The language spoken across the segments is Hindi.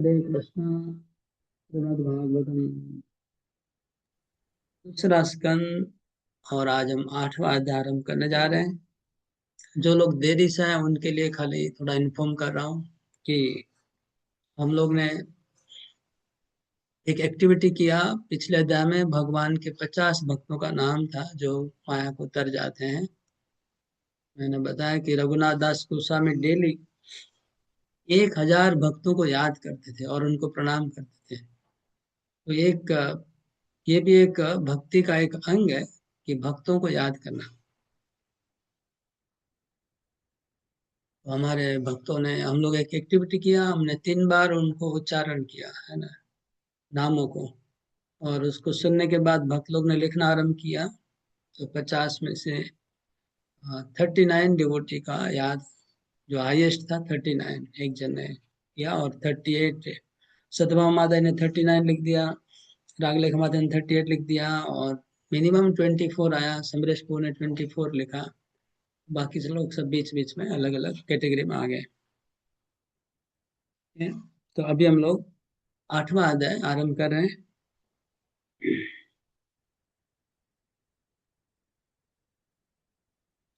हरे कृष्णा। श्रीमद् भागवतम दूसरा स्कंद। और आज हम 8वां अध्याय आरंभ करने जा रहे हैं। जो लोग देरी से आए उनके लिए खाली थोड़ा इन्फॉर्म कर रहा हूँ कि हम लोग ने एक एक्टिविटी किया। पिछले अध्याय में भगवान के 50 भक्तों का नाम था जो माया को तर जाते हैं। मैंने बताया कि रघुनाथ दास गोस्वामी डेली 1000 भक्तों को याद करते थे और उनको प्रणाम करते थे। तो ये भी एक भक्ति का एक अंग है कि भक्तों को याद करना। तो हमारे भक्तों ने हम लोग एक एक्टिविटी किया, हमने 3 बार उनको उच्चारण किया है ना, नामों को। और उसको सुनने के बाद भक्त लोग ने लिखना आरंभ किया। तो 50 में से 39 डिवोटी का याद, जो हाईएस्ट था 39 एक जन ने किया। और 38 सतभा माता ने 39 लिख दिया, रागलेख माता ने 38 लिख दिया। और मिनिमम 24 आया, समरेश पू ने 24 लिखा। बाकी से लोग सब बीच बीच में अलग अलग कैटेगरी में आ गए हैं। तो अभी हम लोग 8वां अध्याय आरंभ कर रहे हैं।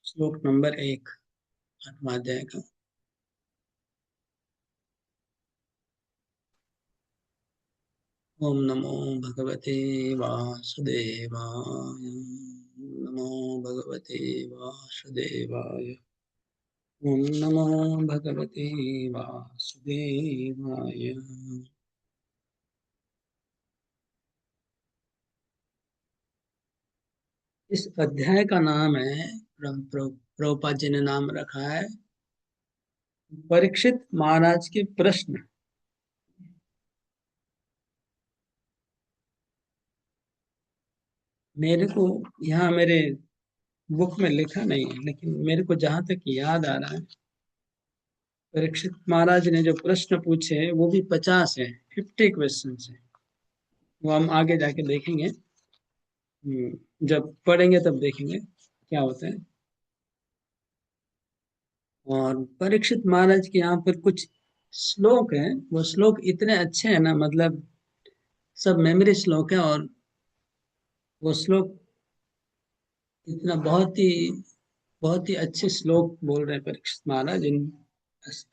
श्लोक नंबर 1 8वां अध्याय का। ओम नमो भगवते वासुदेवाय। नमो भगवते वासुदेवाय। ओम नमो भगवते वासुदेवाय। इस अध्याय का नाम है, प्रभुपाद जी ने नाम रखा है, परीक्षित महाराज के प्रश्न। मेरे को यहाँ मेरे बुक में लिखा नहीं है, लेकिन मेरे को जहां तक याद आ रहा है, परीक्षित महाराज ने जो प्रश्न पूछे हैं वो भी 50 है, 50 क्वेश्चन है। वो हम आगे जाके देखेंगे। जब पढ़ेंगे तब देखेंगे क्या होता है। और परीक्षित महाराज के यहाँ पर कुछ श्लोक हैं, वो श्लोक इतने अच्छे हैं ना, मतलब सब मेमोरी श्लोक है। और वो श्लोक इतना बहुत ही अच्छे श्लोक बोल रहे हैं परीक्षित महाराज इन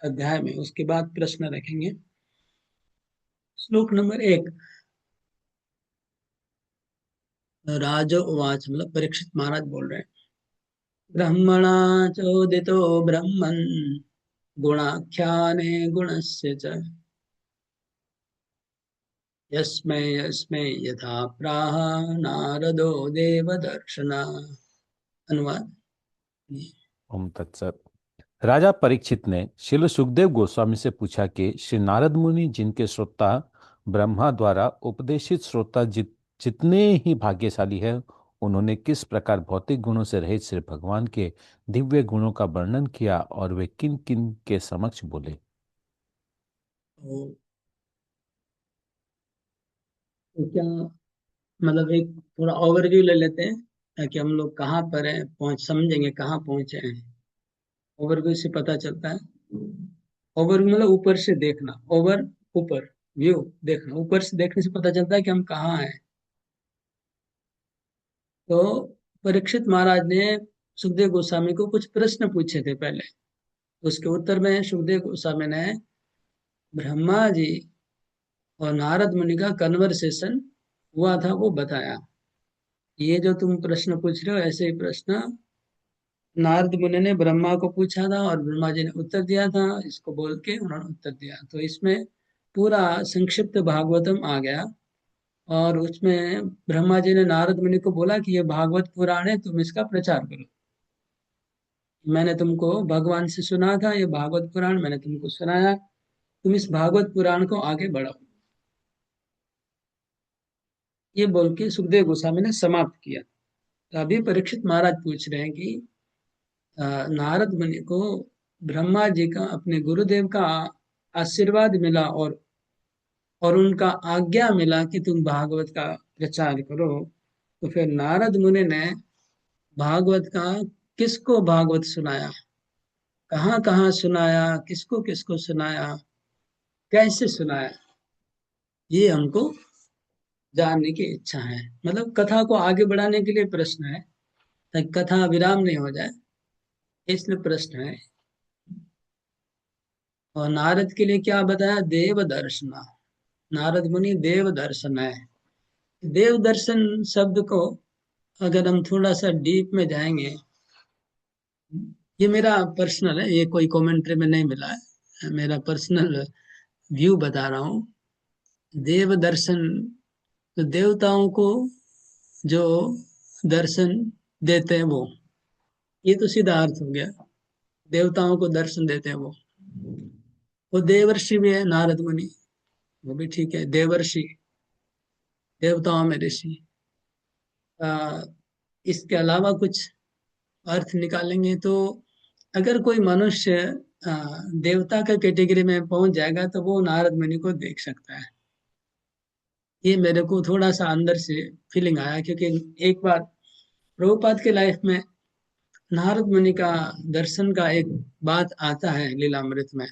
अध्याय में। उसके बाद प्रश्न रखेंगे। श्लोक नंबर 1। राजो उवाच, मतलब परीक्षित महाराज बोल रहे हैं। ब्रह्मणा चोदितो ब्रह्मन् गुणाख्याने गुणस्य च यस्मै यस्मै यथा प्राह नारदो देवदर्शन। अनुवाद। ओम तत्सत। राजा परीक्षित ने श्रील सुखदेव गोस्वामी से पूछा कि श्री नारद मुनि, जिनके श्रोता ब्रह्मा द्वारा उपदेशित श्रोता जितने ही भाग्यशाली है, उन्होंने किस प्रकार भौतिक गुणों से रहित श्री भगवान के दिव्य गुणों का वर्णन किया और वे किन किन के समक्ष बोले। तो क्या, मतलब एक थोड़ा ओवरव्यू ले लेते हैं ताकि हम लोग कहाँ पर हैं, पहुंच समझेंगे कहाँ पहुंचे हैं। ओवरव्यू से पता चलता है। ओवरव्यू मतलब ऊपर से देखना, ऊपर व्यू देखना, ऊपर से देखने से पता चलता है कि हम कहाँ हैं। तो परीक्षित महाराज ने सुखदेव गोस्वामी को कुछ प्रश्न पूछे थे पहले। उसके उत्तर में सुखदेव गोस्वामी ने ब्रह्मा जी और नारद मुनि का कन्वर्सेशन हुआ था वो बताया। ये जो तुम प्रश्न पूछ रहे हो, ऐसे ही प्रश्न नारद मुनि ने ब्रह्मा को पूछा था और ब्रह्मा जी ने उत्तर दिया था। इसको बोल के उन्होंने उत्तर दिया। तो इसमें पूरा संक्षिप्त भागवतम आ गया। और उसमें ब्रह्मा जी ने नारद मुनि को बोला कि ये भागवत पुराण है, तुम इसका प्रचार करो। मैंने तुमको भगवान से सुना था, ये भागवत पुराण मैंने तुमको सुनाया, तुम इस भागवत पुराण को आगे बढ़ाओ। ये बोल के सुखदेव गोस्वामी ने समाप्त किया। तो अभी परीक्षित महाराज पूछ रहे हैं कि नारद मुनि को ब्रह्मा जी का, अपने गुरुदेव का आशीर्वाद मिला और उनका आज्ञा मिला कि तुम भागवत का प्रचार करो। तो फिर नारद मुनि ने भागवत का किसको भागवत सुनाया, कहाँ कहाँ सुनाया, किसको किसको सुनाया, कैसे सुनाया, ये हमको जानने की इच्छा है। मतलब कथा को आगे बढ़ाने के लिए प्रश्न है, ताकि कथा विराम नहीं हो जाए, इसलिए प्रश्न है। और नारद के लिए क्या बताया? देव दर्शन। नारद मुनि देव दर्शन है। देव दर्शन शब्द को अगर हम थोड़ा सा डीप में जाएंगे, ये मेरा पर्सनल है, ये कोई कमेंट्री में नहीं मिला है, मेरा पर्सनल व्यू बता रहा हूँ। देव दर्शन, तो देवताओं को जो दर्शन देते हैं वो, ये तो सीधा अर्थ हो गया। देवताओं को दर्शन देते हैं वो देवर्षि भी है नारद मुनि, वो भी ठीक है, देवर्षि, देवताओं में ऋषि। आ, इसके अलावा कुछ अर्थ निकालेंगे तो, अगर कोई मनुष्य देवता का कैटेगरी में पहुंच जाएगा तो वो नारद मुनि को देख सकता है। ये मेरे को थोड़ा सा अंदर से फीलिंग आया, क्योंकि एक बार प्रभुपाद के लाइफ में नारद मुनि का दर्शन का एक बात आता है लीलामृत में।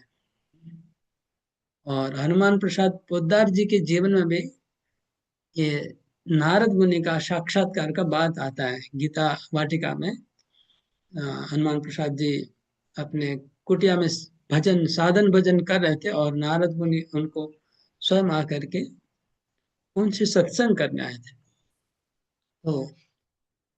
और हनुमान प्रसाद पोद्दार जी के जीवन में भी ये नारद मुनि का साक्षात्कार का बात आता है। गीता वाटिका में हनुमान प्रसाद जी अपने कुटिया में भजन, साधन भजन कर रहे थे, और नारद मुनि उनको स्वयं आकर के उनसे सत्संग करने आए थे। तो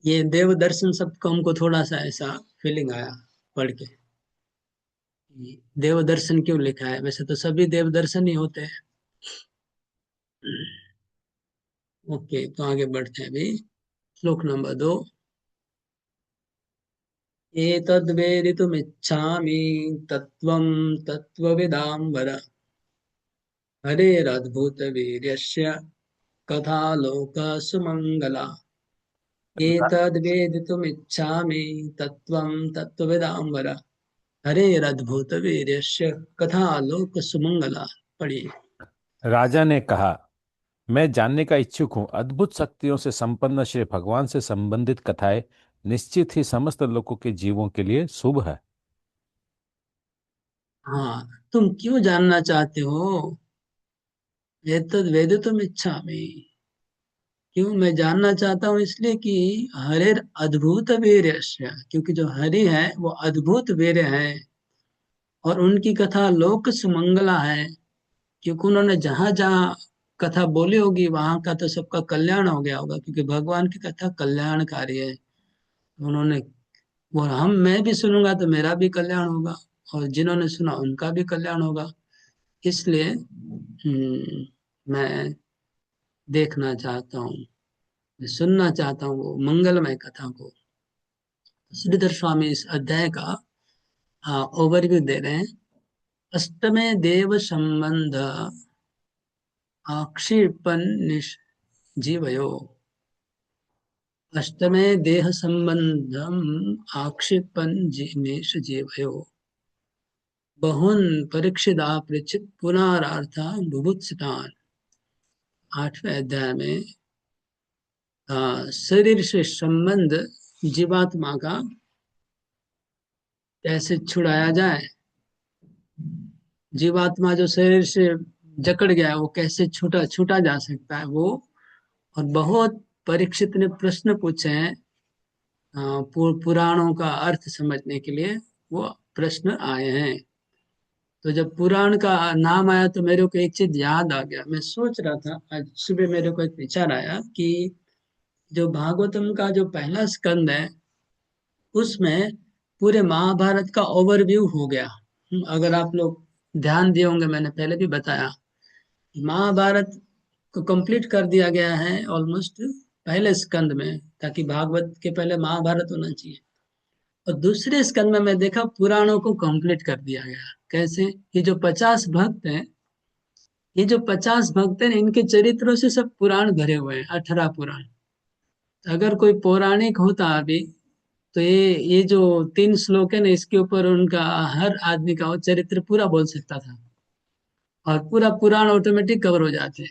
ये देव दर्शन शब्द को हमको थोड़ा सा ऐसा फीलिंग आया पढ़ के, कि देव दर्शन क्यों लिखा है? वैसे तो सभी देव दर्शन ही होते हैं। ओके, तो आगे बढ़ते हैं अभी। श्लोक नंबर 2। एतद्वेदितुमिच्छामि तत्त्वं तत्त्वविदां वर, हरेरद्भुतवीर्यस्य कथालोकसुमङ्गला। एतद्वेदितुमिच्छामि तत्त्वं तत्त्वविदां वर, हरेरद्भुतवीर्यस्य कथालोकसुमङ्गला। पढ़िए। राजा ने कहा, मैं जानने का इच्छुक हूँ। अद्भुत शक्तियों से संपन्न श्री भगवान से संबंधित कथाएं निश्चित ही समस्त लोगों के जीवों के लिए शुभ है। हाँ, तुम क्यों जानना चाहते हो? एतद्वेदितुमिच्छामि, क्यों मैं जानना चाहता हूँ? इसलिए कि हरेर अद्भुत वीर्यस्य, क्योंकि जो हरि है वो अद्भुत वीर है, और उनकी कथा लोक सुमंगला है। क्योंकि उन्होंने जहां जहां कथा बोली होगी वहां का तो सबका कल्याण हो गया होगा, क्योंकि भगवान की कथा कल्याणकारी है। उन्होंने, वो हम, मैं भी सुनूंगा तो मेरा भी कल्याण होगा, और जिन्होंने सुना उनका भी कल्याण होगा। इसलिए मैं देखना चाहता हूँ, मैं सुनना चाहता हूँ वो मंगलमय कथा को। श्रीधर स्वामी इस अध्याय का ओवरव्यू दे रहे हैं। अष्टमे देव संबंध आक्षेपन जीवयो, अष्टमे देह संबंधम आक्षेपन निष जीवयो, बहुन परीक्षिता पृच्छित पुनरार्था बुभुत्सितान। 8वें अध्याय में शरीर से संबंध जीवात्मा का कैसे छुड़ाया जाए, जीवात्मा जो शरीर से जकड़ गया है वो कैसे छूटा छूटा जा सकता है वो। और बहुत परीक्षित ने प्रश्न पूछे हैं पुराणों का अर्थ समझने के लिए, वो प्रश्न आए हैं। तो जब पुराण का नाम आया तो मेरे को एक चीज याद आ गया। मैं सोच रहा था, आज सुबह मेरे को एक विचार आया कि जो भागवतम का जो पहला स्कंद है उसमें पूरे महाभारत का ओवरव्यू हो गया। अगर आप लोग ध्यान दिए होंगे, मैंने पहले भी बताया, महाभारत को कंप्लीट कर दिया गया है ऑलमोस्ट पहले स्कंद में, ताकि भागवत के पहले महाभारत होना चाहिए। और दूसरे स्कंद में मैं देखा पुराणों को कंप्लीट कर दिया गया। कैसे? ये जो 50 भक्त हैं, ये जो 50 भक्त हैं, इनके चरित्रों से सब पुराण भरे हुए हैं, 18 पुराण। अगर कोई पौराणिक होता अभी, तो ये जो 3 श्लोक है ना, इसके ऊपर उनका हर आदमी का वो चरित्र पूरा बोल सकता था, और पूरा पुराण ऑटोमेटिक कवर हो जाते।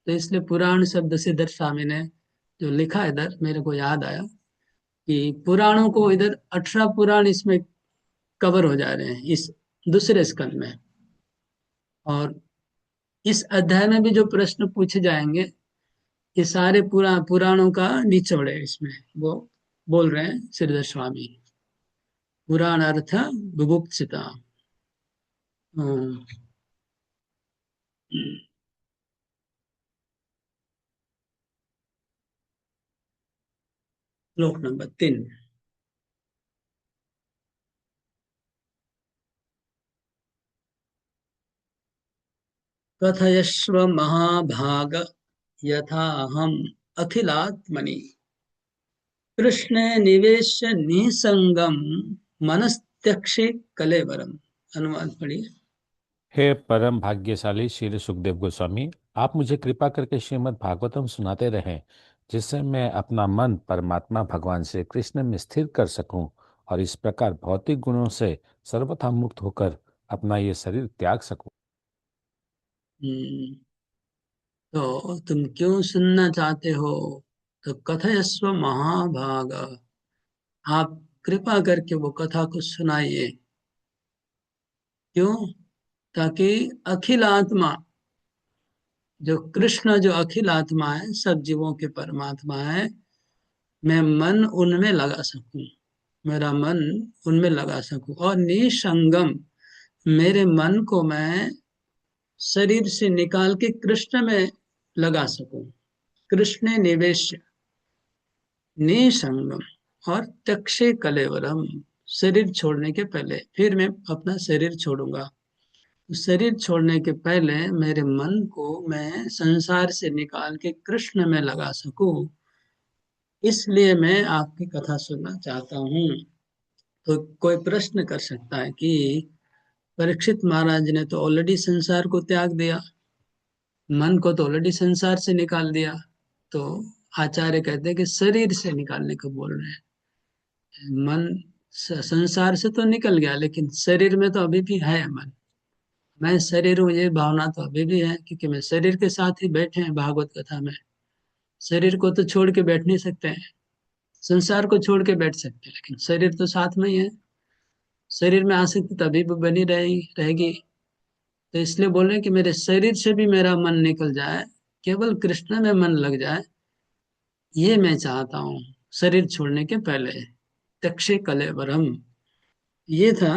तो इसलिए पुराण शब्द से इधर स्वामी ने जो लिखा है, इधर मेरे को याद आया कि पुराणों को इधर 18 पुराण इसमें कवर हो जा रहे हैं इस दूसरे स्कंद में। और इस अध्याय में भी जो प्रश्न पूछे जाएंगे ये सारे पुराणों का निचोड़ है इसमें। वो बोल रहे हैं श्रीधर स्वामी। पुराण अर्थ बुभुक्षिता। श्लोक नंबर 3। कथयस्व महाभाग यथाहम अखिलात्मनि कृष्णे निवेश्य निसंगम मनस्त्यक्षे कलेवरम। अनुवाद पढ़िए। हे परम भाग्यशाली श्री सुखदेव गोस्वामी, आप मुझे कृपा करके श्रीमद् भागवतम सुनाते रहें, जिससे मैं अपना मन परमात्मा भगवान श्री कृष्ण में स्थिर कर सकूं और इस प्रकार भौतिक गुणों से सर्वथा मुक्त होकर अपना ये शरीर त्याग सकूं। हम्म, तो तुम क्यों सुनना चाहते हो? तो कथयस्व महाभाग, आप कृपा करके वो कथा को सुनाइए। क्यों? ताकि अखिल आत्मा, जो कृष्ण जो अखिल आत्मा है, सब जीवों के परमात्मा है, मैं मन उनमें लगा सकूं, मेरा मन उनमें लगा सकूं, और निसंगम, मेरे मन को मैं शरीर से निकाल के कृष्ण में लगा सकूं। कृष्ण निवेश निसंगम, और तक्षे कलेवरम, शरीर छोड़ने के पहले, फिर मैं अपना शरीर छोड़ूंगा। शरीर छोड़ने के पहले मेरे मन को मैं संसार से निकाल के कृष्ण में लगा सकूं, इसलिए मैं आपकी कथा सुनना चाहता हूँ। तो कोई प्रश्न कर सकता है कि परीक्षित महाराज ने तो ऑलरेडी संसार को त्याग दिया, मन को तो ऑलरेडी संसार से निकाल दिया। तो आचार्य कहते हैं कि शरीर से निकालने को बोल रहे हैं। मन संसार से तो निकल गया, लेकिन शरीर में तो अभी भी है मन। मैं शरीर हूँ, ये भावना तो अभी भी है, क्योंकि मैं शरीर के साथ ही बैठे हैं भागवत कथा में। शरीर को तो छोड़ के बैठ नहीं सकते हैं, संसार को छोड़ के बैठ सकते हैं, लेकिन शरीर तो साथ में ही है। शरीर में आसक्ति तभी भी बनी रहेगी। तो इसलिए बोल रहे हैं कि मेरे शरीर से भी मेरा मन निकल जाए, केवल कृष्ण में मन लग जाए, ये मैं चाहता हूँ शरीर छोड़ने के पहले। तक्षे कलेवरम, ये था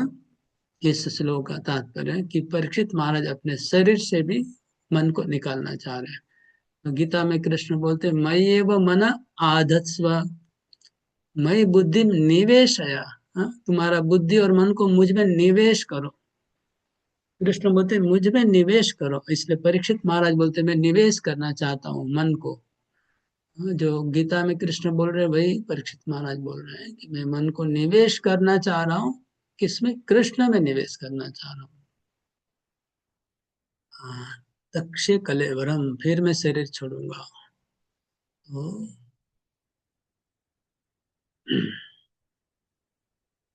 इस श्लोक का तात्पर्य, कि परीक्षित महाराज अपने शरीर से भी मन को निकालना चाह रहे हैं। तो गीता में कृष्ण बोलते, मयि एव मन आधत्स्व मयि बुद्धि निवेशया। हाँ, तुम्हारा बुद्धि और मन को मुझ में निवेश करो। कृष्ण बोलते मुझ में निवेश करो, इसलिए परीक्षित महाराज बोलते मैं निवेश करना चाहता हूँ मन को। हाँ, जो गीता में कृष्ण बोल रहे हैं वही परीक्षित महाराज बोल रहे हैं कि मैं मन को निवेश करना चाह रहा हूँ। किसमें? कृष्ण में निवेश करना चाह रहा हूँ। हाँ, तक्षे कलेवरम, फिर मैं शरीर छोड़ूंगा। तो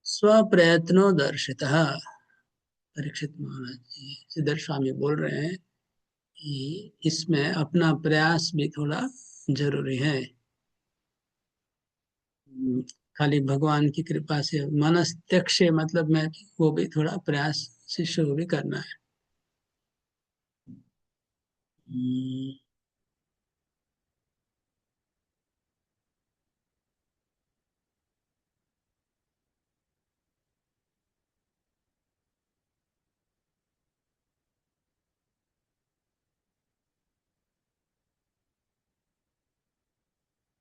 स्वप्रयत्नो दर्शितः, परीक्षित महाराज जी सिद्धर स्वामी बोल रहे हैं कि इसमें अपना प्रयास भी थोड़ा जरूरी है। खाली भगवान की कृपा से मनस्त्यक्ष मतलब मैं, वो भी थोड़ा प्रयास शिष्य को भी करना है। हम्म,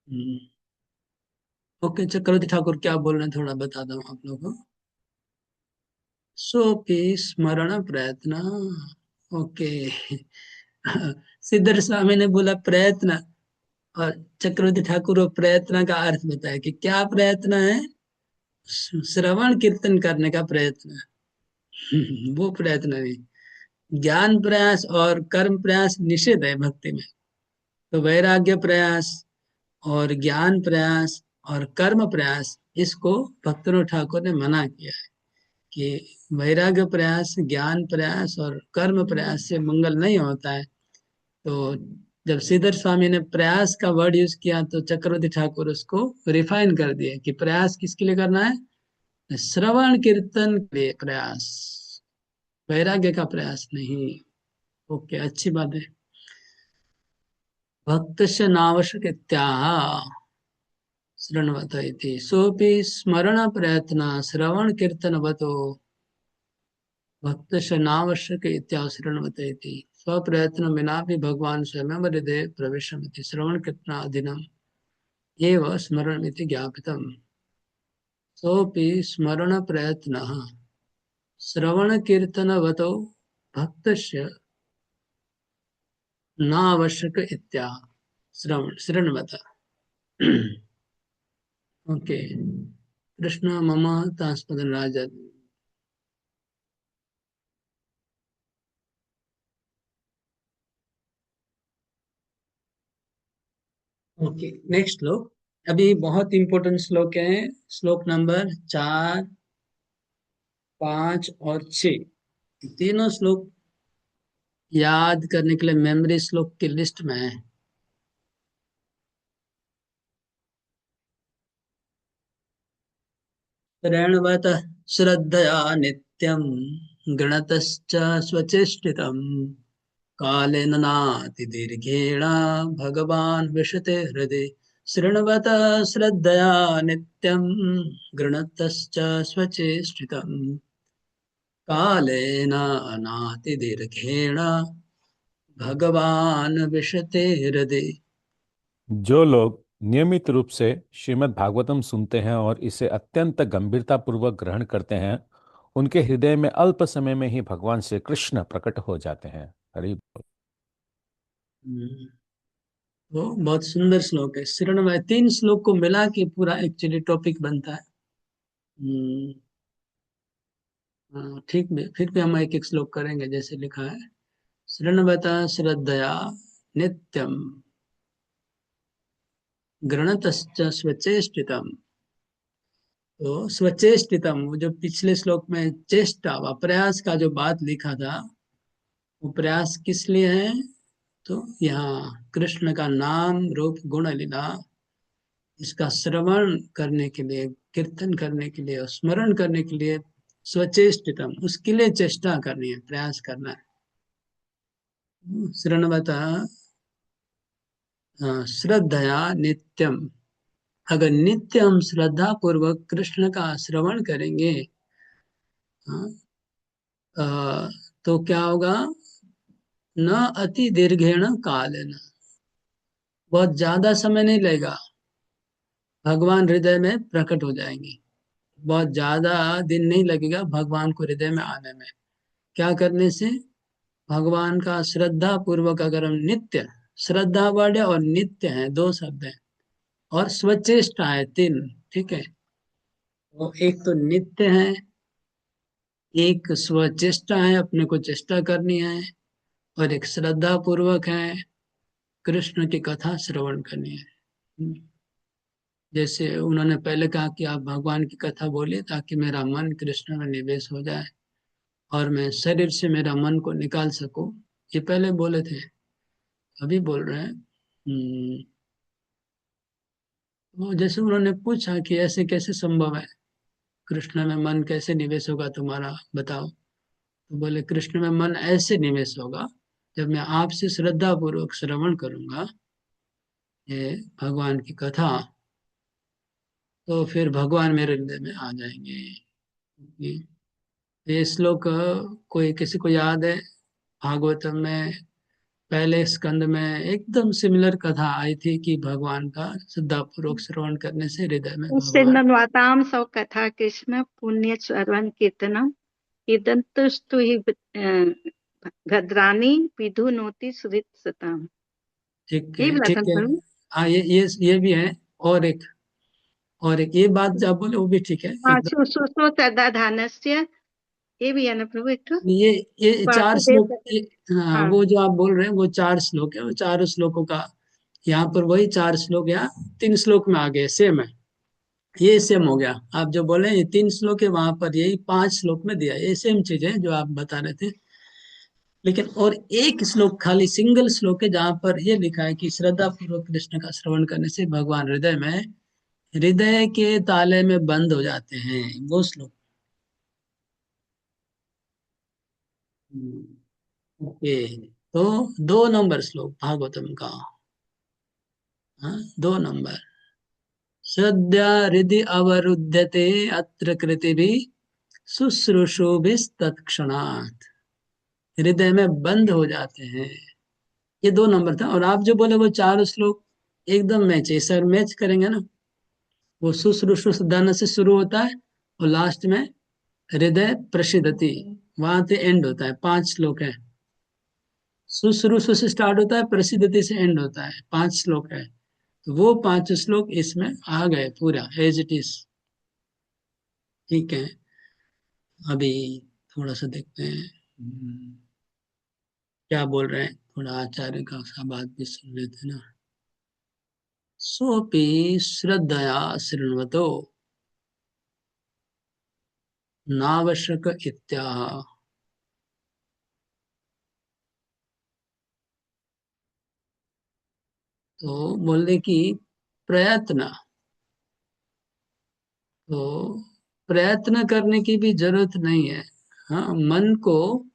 हम्म। ओके, चक्रवर्ती ठाकुर क्या बोल रहे हैं थोड़ा बता दो आप लोगों को। सोपी स्मरण प्रयत्न। ओके। सिद्धर स्वामी ने बोला प्रयत्न, और चक्रवर्ती ठाकुर वो प्रयत्न का अर्थ बताया कि क्या प्रयत्न है। श्रवण कीर्तन करने का प्रयत्न। वो प्रयत्न नहीं। ज्ञान प्रयास और कर्म प्रयास निषेध है भक्ति में। तो वैराग्य प्रयास और ज्ञान प्रयास और कर्म प्रयास, इसको भक्तों ठाकुर ने मना किया है कि वैराग्य प्रयास, ज्ञान प्रयास और कर्म प्रयास से मंगल नहीं होता है। तो जब श्रीधर स्वामी ने प्रयास का वर्ड यूज किया तो चक्रवर्ती ठाकुर उसको रिफाइन कर दिए कि प्रयास किसके लिए करना है? श्रवण कीर्तन के लिए प्रयास, वैराग्य का प्रयास नहीं। ओके, अच्छी बात है। भक्तस्य नावश्यकत्याः शृण्वत इति सोऽपि स्मरण प्रयत्न श्रवण कीर्तनवतो भक्तस्य नावश्यक इत्याह शृण्वत इति स्वप्रयत्न विना भी भगवान स्वयं हृदय प्रविशन्ति श्रवण कीर्तनादिनम् एव स्मरणमिति ज्ञापितम्। सोऽपि स्मरण प्रयत्नः श्रवण कीर्तनवतो भक्तस्य नावश्यक इत्याह श्रवण शृण्वत। ओके, कृष्ण मम तास्पदन राजा। ओके, नेक्स्ट श्लोक। अभी बहुत इंपॉर्टेंट श्लोक है। श्लोक नंबर 4, 5 और 6, तीनों श्लोक याद करने के लिए मेमोरी श्लोक की लिस्ट में है। ऋण्वत श्रद्धया नित्यं गणतश्च स्वचेष्टितम् कालेन नातिदीर्घेण भगवान् विशते हृदि शृण्वत श्रद्धया नित्यं गृणतश्च स्वचेष्टितम् कालेन नातिदीर्घेण भगवान् विशते हृदि। जो लोग नियमित रूप से श्रीमद् भागवतम सुनते हैं और इसे अत्यंत गंभीरता पूर्वक ग्रहण करते हैं, उनके हृदय में अल्प समय में ही भगवान श्री कृष्ण प्रकट हो जाते हैं। हरि बोल। वो बहुत सुंदर श्लोक है। शरण, 3 श्लोक को मिला के पूरा एक्चुअली टॉपिक बनता है। हम्म, हाँ, ठीक भी, फिर भी हम एक एक श्लोक करेंगे जैसे लिखा है। शृण्वत श्रद्धया नित्यम गृणतश्च स्वचेष्टितम। तो स्वचेष्टितम, वो जो पिछले श्लोक में चेष्टा व प्रयास का जो बात लिखा था, वो प्रयास किस लिए है? तो यहाँ कृष्ण का नाम रूप गुण लीला, इसका श्रवण करने के लिए, कीर्तन करने के लिए, स्मरण करने के लिए स्वचेष्टितम, उसके लिए चेष्टा करनी है, प्रयास करना है। शृण्वता श्रद्धया नित्यम, अगर नित्य हम श्रद्धा पूर्वक कृष्ण का श्रवण करेंगे, हाँ, तो क्या होगा? न अति दीर्घेण कालेन, बहुत ज्यादा समय नहीं लगेगा, भगवान हृदय में प्रकट हो जाएंगे। बहुत ज्यादा दिन नहीं लगेगा भगवान को हृदय में आने में। क्या करने से? भगवान का श्रद्धा पूर्वक अगर हम नित्य, श्रद्धा वर्ड है और नित्य है, 2 शब्द है, और स्वचेष्टा है, 3। ठीक है, वो एक तो नित्य है, एक स्वचेष्टा है, अपने को चेष्टा करनी है, और एक श्रद्धा पूर्वक है, कृष्ण की कथा श्रवण करनी है। जैसे उन्होंने पहले कहा कि आप भगवान की कथा बोलिए ताकि मेरा मन कृष्ण में निवेश हो जाए और मैं शरीर से मेरा मन को निकाल सकूं। ये पहले बोले थे, अभी बोल रहे हैं। वो जैसे उन्होंने पूछा कि ऐसे कैसे संभव है, कृष्ण में मन कैसे निवेश होगा तुम्हारा, बताओ। तो बोले कृष्ण में मन ऐसे निवेश होगा जब मैं आपसे श्रद्धा पूर्वक श्रवण करूंगा ये भगवान की कथा, तो फिर भगवान मेरे हृदय में आ जाएंगे। ये श्लोक कोई किसी को याद है? भागवतम में पहले स्कंद में एकदम सिमिलर कथा आई थी कि भगवान का श्रद्धा पूर्वक श्रवण करने से हृदय में भगवान। श्रीमद्भागवतम सौ कथा कृष्ण पुण्य श्रवण कीर्तनम इदंतुस्तु हि भद्राणी विधुनोति सुहृत सताम। ठीक यही है, बोला था ठीक है। प्रभु। हाँ, ये भी है। और एक, और एक ये बात जो आप बोले वो भी ठीक है हाँ, एकदम। सुसुसो तदा धानस्य, ये भी है ना प्रभु एक तो ये 4 श्लोक, वासुदेव। हाँ, हाँ, वो जो आप बोल रहे हैं वो 4 श्लोक है। वो 4 श्लोकों का यहाँ पर वही 4 श्लोक यहाँ 3 श्लोक में आ गए, सेम है। ये सेम हो गया। आप जो बोले ये 3 श्लोक है, वहां पर यही 5 श्लोक में दिया है। ये सेम चीज है जो आप बता रहे थे। लेकिन और एक श्लोक, खाली सिंगल श्लोक है जहां पर ये लिखा है कि श्रद्धा पूर्वक कृष्ण का श्रवण करने से भगवान हृदय में, हृदय के ताले में बंद हो जाते हैं, वो श्लोक। ओके, तो 2 नंबर श्लोक भागवतम का, हाँ 2 नंबर। सद्या हृदि अवरुध्यते अत्र कृतिभिः शुश्रूषुभिस्तत्क्षणात्, हृदय में बंद हो जाते हैं। ये 2 नंबर था। और आप जो बोले वो 4 श्लोक एकदम मैच है, सर मैच करेंगे ना। वो शुश्रूषु दान से शुरू होता है और लास्ट में हृदय प्रसिद्धति, वहां से एंड होता है। 5 श्लोक है। शुश्रूषु से स्टार्ट होता है, प्रसिद्धति से एंड होता है। 5 श्लोक है। तो वो 5 श्लोक इसमें आ गए पूरा एज इट इज। ठीक है, अभी थोड़ा सा देखते हैं क्या बोल रहे हैं। थोड़ा आचार्य का सा बात भी सुन लेते हैं ना। सोपि श्रद्धया शृण्वतो नावश्यक इत्याह। तो बोलने की प्रयत्न, तो प्रयत्न करने की भी जरूरत नहीं है। हाँ, मन को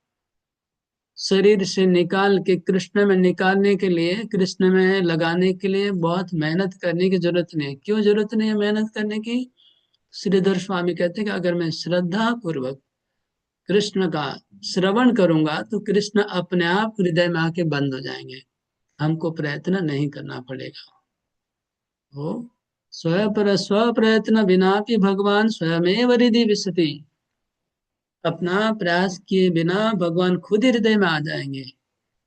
शरीर से निकाल के कृष्ण में निकालने के लिए, कृष्ण में लगाने के लिए बहुत मेहनत करने की जरूरत नहीं है। क्यों जरूरत नहीं है मेहनत करने की? श्रीधर स्वामी कहते हैं कि अगर मैं श्रद्धा पूर्वक कृष्ण का श्रवण करूंगा तो कृष्ण अपने आप हृदय में आके बंद हो जाएंगे। हमको प्रयत्न नहीं करना पड़ेगा। हो स्व प्रयत्न बिना भी भगवान स्वयमेव हृदय विशति। अपना प्रयास किए बिना भगवान खुद ही हृदय में आ जाएंगे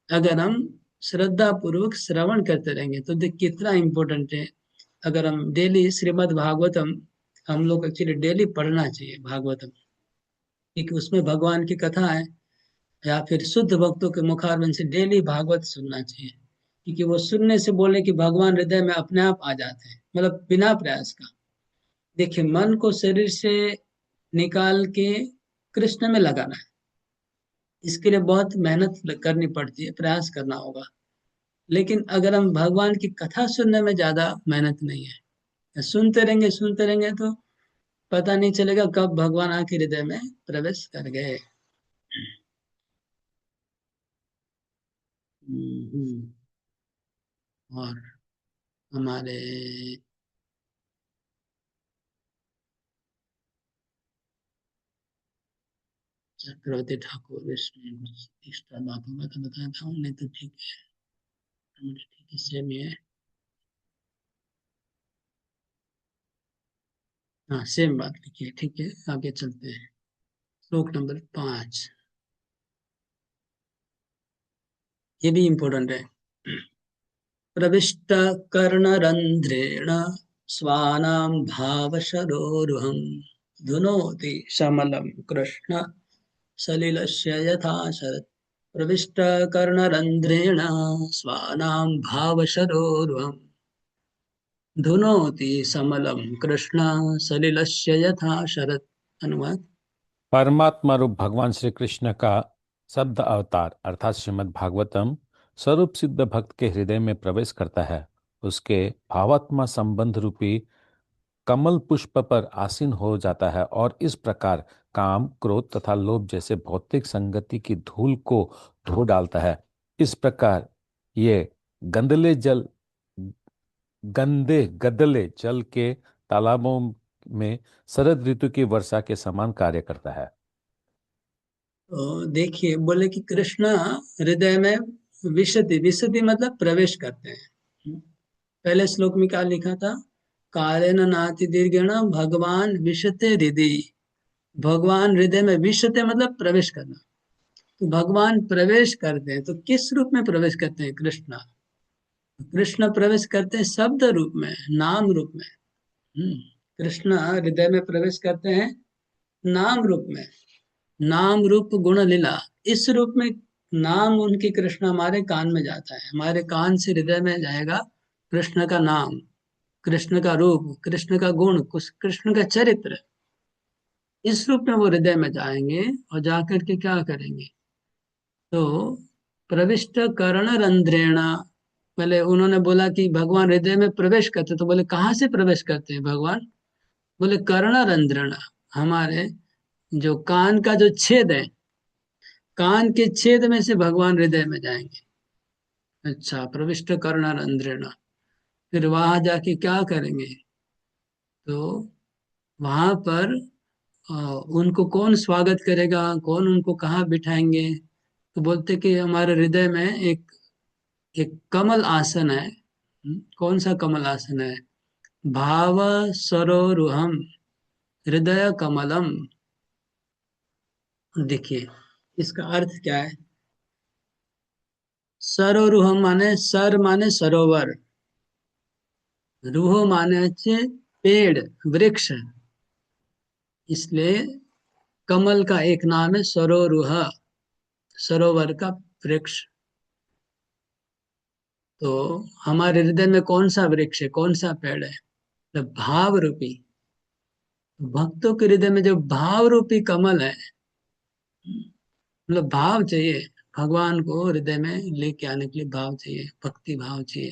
अगर हम श्रद्धा पूर्वक श्रवण करते रहेंगे। तो देख कितना इम्पोर्टेंट है। अगर हम डेली श्रीमद् भागवतम, हम लोग एक्चुअली डेली पढ़ना चाहिए भागवतम, क्योंकि उसमें भगवान की कथा है। या फिर शुद्ध भक्तों के मुखारबिंद से डेली भागवत सुनना चाहिए, क्योंकि वो सुनने से बोले कि भगवान हृदय में अपने आप आ जाते हैं, मतलब बिना प्रयास का। देखिए, मन को शरीर से निकाल के कृष्ण में लगाना है, इसके लिए बहुत मेहनत करनी पड़ती है, प्रयास करना होगा। लेकिन अगर हम भगवान की कथा सुनने में ज्यादा मेहनत नहीं है, सुनते रहेंगे तो पता नहीं चलेगा कब भगवान आके हृदय में प्रवेश कर गए। और हमारे चक्रवर्ती ठाकुर विष्णु एक्स्ट्रा बात होगा तो बताता हूँ, नहीं तो ठीक है, ठीक है, सेम ही है। हाँ, सेम बात लिखी है। ठीक है, आगे चलते हैं। श्लोक नंबर 5, ये भी इम्पोर्टेंट है। प्रविष्ट कर्णरंध्रेण स्वानां भावशरोरुहं धुनोति समलं कृष्ण सलिलस्य यथा शरत्। प्रविष्ट कर्णरंध्रेण स्वानां भावशरोरुहं धुनोति समलं कृष्ण सलिलस्य यथा शरत्। अनुवाद। परमात्मा रूप भगवान श्री कृष्ण का शब्द अवतार अर्थात श्रीमद् भागवतम स्वरूप सिद्ध भक्त के हृदय में प्रवेश करता है। उसके भावात्मा संबंध रूपी कमल पुष्प पर आसीन हो जाता है और इस प्रकार काम, क्रोध तथा लोभ जैसे भौतिक संगति की धूल को धो डालता है। इस प्रकार ये गंदले जल गंदे गदले जल के तालाबों में शरद ऋतु की वर्षा के समान कार्य करता है। तो देखिए, बोले कि कृष्ण हृदय में विशति, विशति मतलब प्रवेश करते हैं। पहले श्लोक में क्या लिखा था? कालेन नाति दीर्घेण भगवान विशते हृदय। भगवान हृदय में विशते मतलब प्रवेश करना। तो भगवान प्रवेश करते हैं, तो किस रूप में प्रवेश करते हैं? कृष्ण, कृष्ण प्रवेश करते हैं शब्द रूप में, नाम रूप में। कृष्ण हृदय में प्रवेश करते हैं नाम रूप में। नाम रूप गुण लीला, इस रूप में नाम उनकी कृष्ण हमारे कान में जाता है, हमारे कान से हृदय में जाएगा कृष्ण का नाम, कृष्ण का रूप, कृष्ण का गुण, कृष्ण का चरित्र। इस रूप में वो हृदय में जाएंगे और जाकर के क्या करेंगे? तो प्रविष्ट कर्ण रंध्रेण, पहले उन्होंने बोला कि भगवान हृदय में प्रवेश करते, तो बोले कहाँ से प्रवेश करते हैं भगवान? बोले कर्ण रंध्रेण, हमारे जो कान का जो छेद है, कान के छेद में से भगवान हृदय में जाएंगे। अच्छा, प्रविष्ट कर्णरंध्रेण। फिर वहां जाके क्या करेंगे? तो वहां पर अ, उनको कौन स्वागत करेगा, कौन उनको कहाँ बिठाएंगे? तो बोलते कि हमारे हृदय में एक एक कमल आसन है। कौन सा कमल आसन है? भाव सरोरुहम हृदय कमलम। देखिए, इसका अर्थ क्या है? सरोरुहम माने, सर माने सरोवर, रूह माने अच्छे पेड़, वृक्ष। इसलिए कमल का एक नाम है सरोरुह, सरोवर का वृक्ष। तो हमारे हृदय में कौन सा वृक्ष है, कौन सा पेड़ है? तो भाव रूपी। भक्तों के हृदय में जो भाव रूपी कमल है, मतलब भाव चाहिए। भगवान को हृदय में लेके आने के लिए भाव चाहिए, भक्ति भाव चाहिए।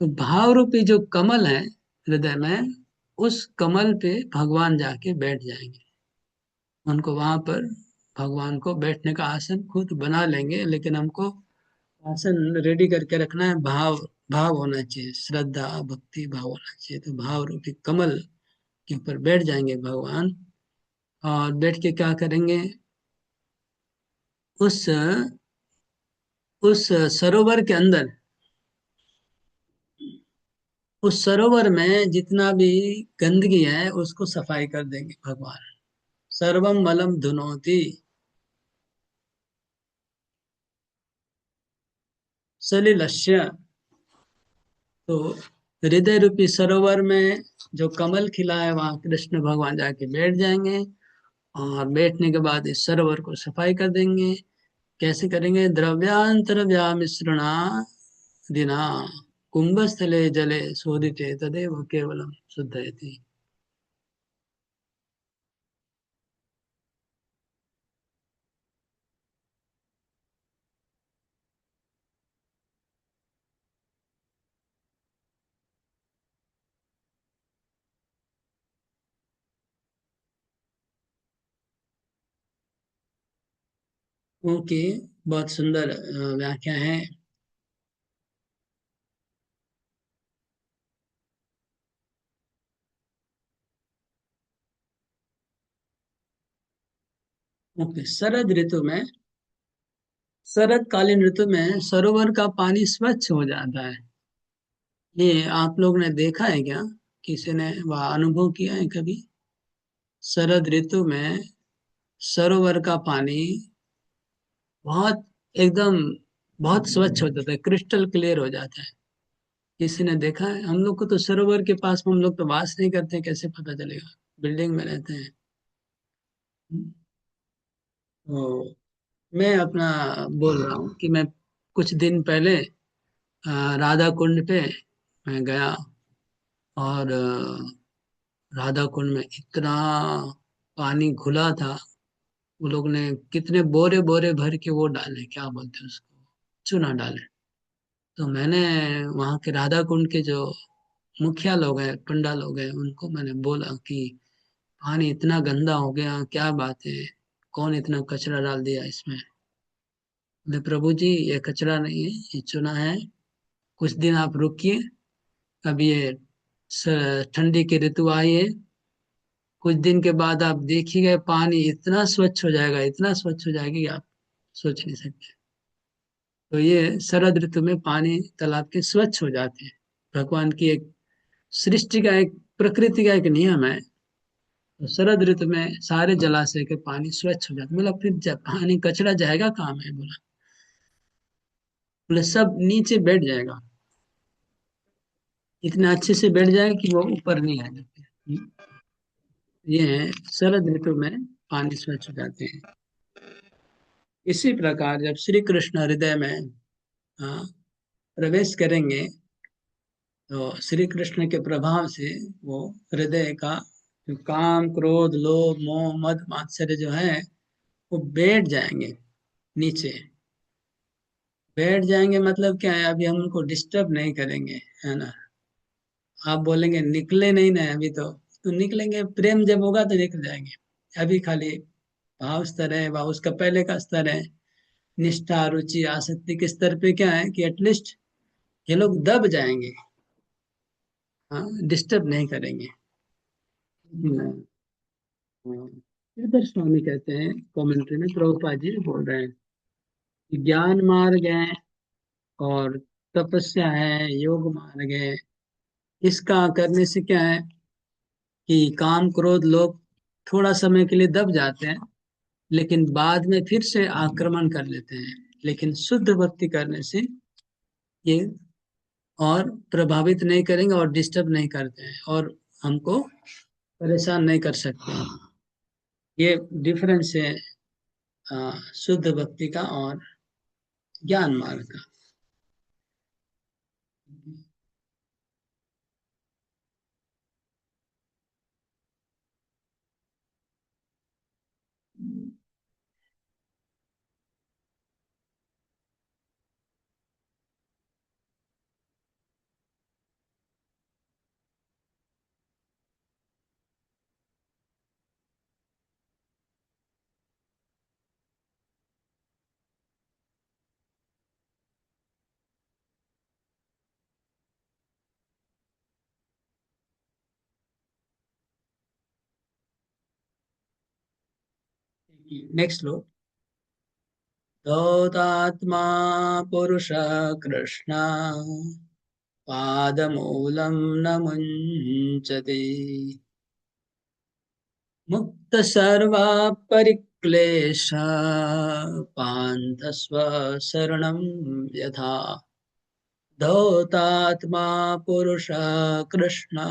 तो भाव रूपी जो कमल है हृदय में, उस कमल पे भगवान जाके बैठ जाएंगे। उनको वहां पर भगवान को बैठने का आसन खुद बना लेंगे, लेकिन हमको आसन रेडी करके रखना है। भाव भाव होना चाहिए, श्रद्धा भक्ति भाव होना चाहिए। तो भाव रूपी कमल के ऊपर बैठ जाएंगे भगवान। और बैठ के क्या करेंगे? उस उस सरोवर के अंदर, उस सरोवर में जितना भी गंदगी है उसको सफाई कर देंगे भगवान। सर्वम मलम धुनोति सलिलस्य। तो हृदय रूपी सरोवर में जो कमल खिला है, वहां कृष्ण भगवान जाके बैठ जाएंगे। और बैठने के बाद इस सरोवर को सफाई कर देंगे। कैसे करेंगे? द्रव्यांतर व्यामिश्रणा दिना कुंभस्थले जले शोधिते तदेव केवलम शुद्धयति। ओके, बहुत सुंदर व्याख्या है। ओके, शरद ऋतु में, शरदकालीन ऋतु में सरोवर का पानी स्वच्छ हो जाता है। ये आप लोग ने देखा है क्या? किसी ने वह अनुभव किया है कभी? शरद ऋतु में सरोवर का पानी बहुत, एकदम बहुत स्वच्छ हो जाता है, क्रिस्टल क्लियर हो जाता है। किसी ने देखा है? हम लोग को तो सरोवर के पास हम लोग तो वास नहीं करते, कैसे पता चलेगा? बिल्डिंग में रहते हैं। तो मैं अपना बोल रहा हूँ कि मैं कुछ दिन पहले राधा कुंड पे मैं गया। और राधा कुंड में इतना पानी घुला था। वो लोग ने कितने बोरे बोरे भर के वो डाले, क्या बोलते हैं उसको, चूना डाले। तो मैंने वहाँ के राधा कुंड के जो मुखिया लोग हैं, पंडा लोग हैं, उनको मैंने बोला कि पानी इतना गंदा हो गया, क्या बात है, कौन इतना कचरा डाल दिया इसमें? बोले प्रभु जी, ये कचरा नहीं है, ये चूना है। कुछ दिन आप रुकिए, अब ये ठंडी की ऋतु आई है, कुछ दिन के बाद आप देखिएगा पानी इतना स्वच्छ हो जाएगा, इतना स्वच्छ हो जाएगा कि आप सोच नहीं सकते। तो ये शरद ऋतु में पानी तालाब के स्वच्छ हो जाते हैं। भगवान की एक सृष्टि का, एक प्रकृति का एक नियम है। तो शरद ऋतु में सारे जलाशय के पानी स्वच्छ हो जाते, मतलब फिर जब पानी कचरा जाएगा कहाँ में? बोला, बोले सब नीचे बैठ जाएगा, इतना अच्छे से बैठ जाएगा कि वो ऊपर नहीं आ जाते। ये है, शरद ऋतु में पानी स्वच्छ हो जाते हैं। इसी प्रकार जब श्री कृष्ण हृदय में हाँ, प्रवेश करेंगे, तो श्री कृष्ण के प्रभाव से वो हृदय का जो काम क्रोध लोभ मोह मद मात्सर्य जो है, वो बैठ जाएंगे नीचे। बैठ जाएंगे मतलब क्या है? अभी हम उनको डिस्टर्ब नहीं करेंगे, है ना? आप बोलेंगे निकले नहीं ना अभी, तो निकलेंगे, प्रेम जब होगा तो निकल जाएंगे। अभी खाली भाव स्तर है वह उसका पहले का स्तर है। निष्ठा, रुचि, आसक्ति के स्तर पे क्या है कि एटलीस्ट ये लोग दब जाएंगे, हाँ, डिस्टर्ब नहीं करेंगे। इधर स्वामी कहते हैं कमेंट्री में, प्रभुपाद जी बोल रहे हैं कि ज्ञान मार्ग है और तपस्या है, योग मार्ग है। इसका करने से क्या है कि काम क्रोध लोग थोड़ा समय के लिए दब जाते हैं, लेकिन बाद में फिर से आक्रमण कर लेते हैं। लेकिन शुद्ध भक्ति करने से ये और प्रभावित नहीं करेंगे और डिस्टर्ब नहीं करते हैं और हमको परेशान नहीं कर सकते हैं। ये डिफरेंस है शुद्ध भक्ति का और ज्ञान मार्ग का। नेक्स्ट लो। धौतात्मा पुरुष कृष्ण पादमूलं न मुञ्चति मुक्त सर्वा परिक्लेश पान्थ स्वशरणं यथा धौतात्मा पुरुष कृष्ण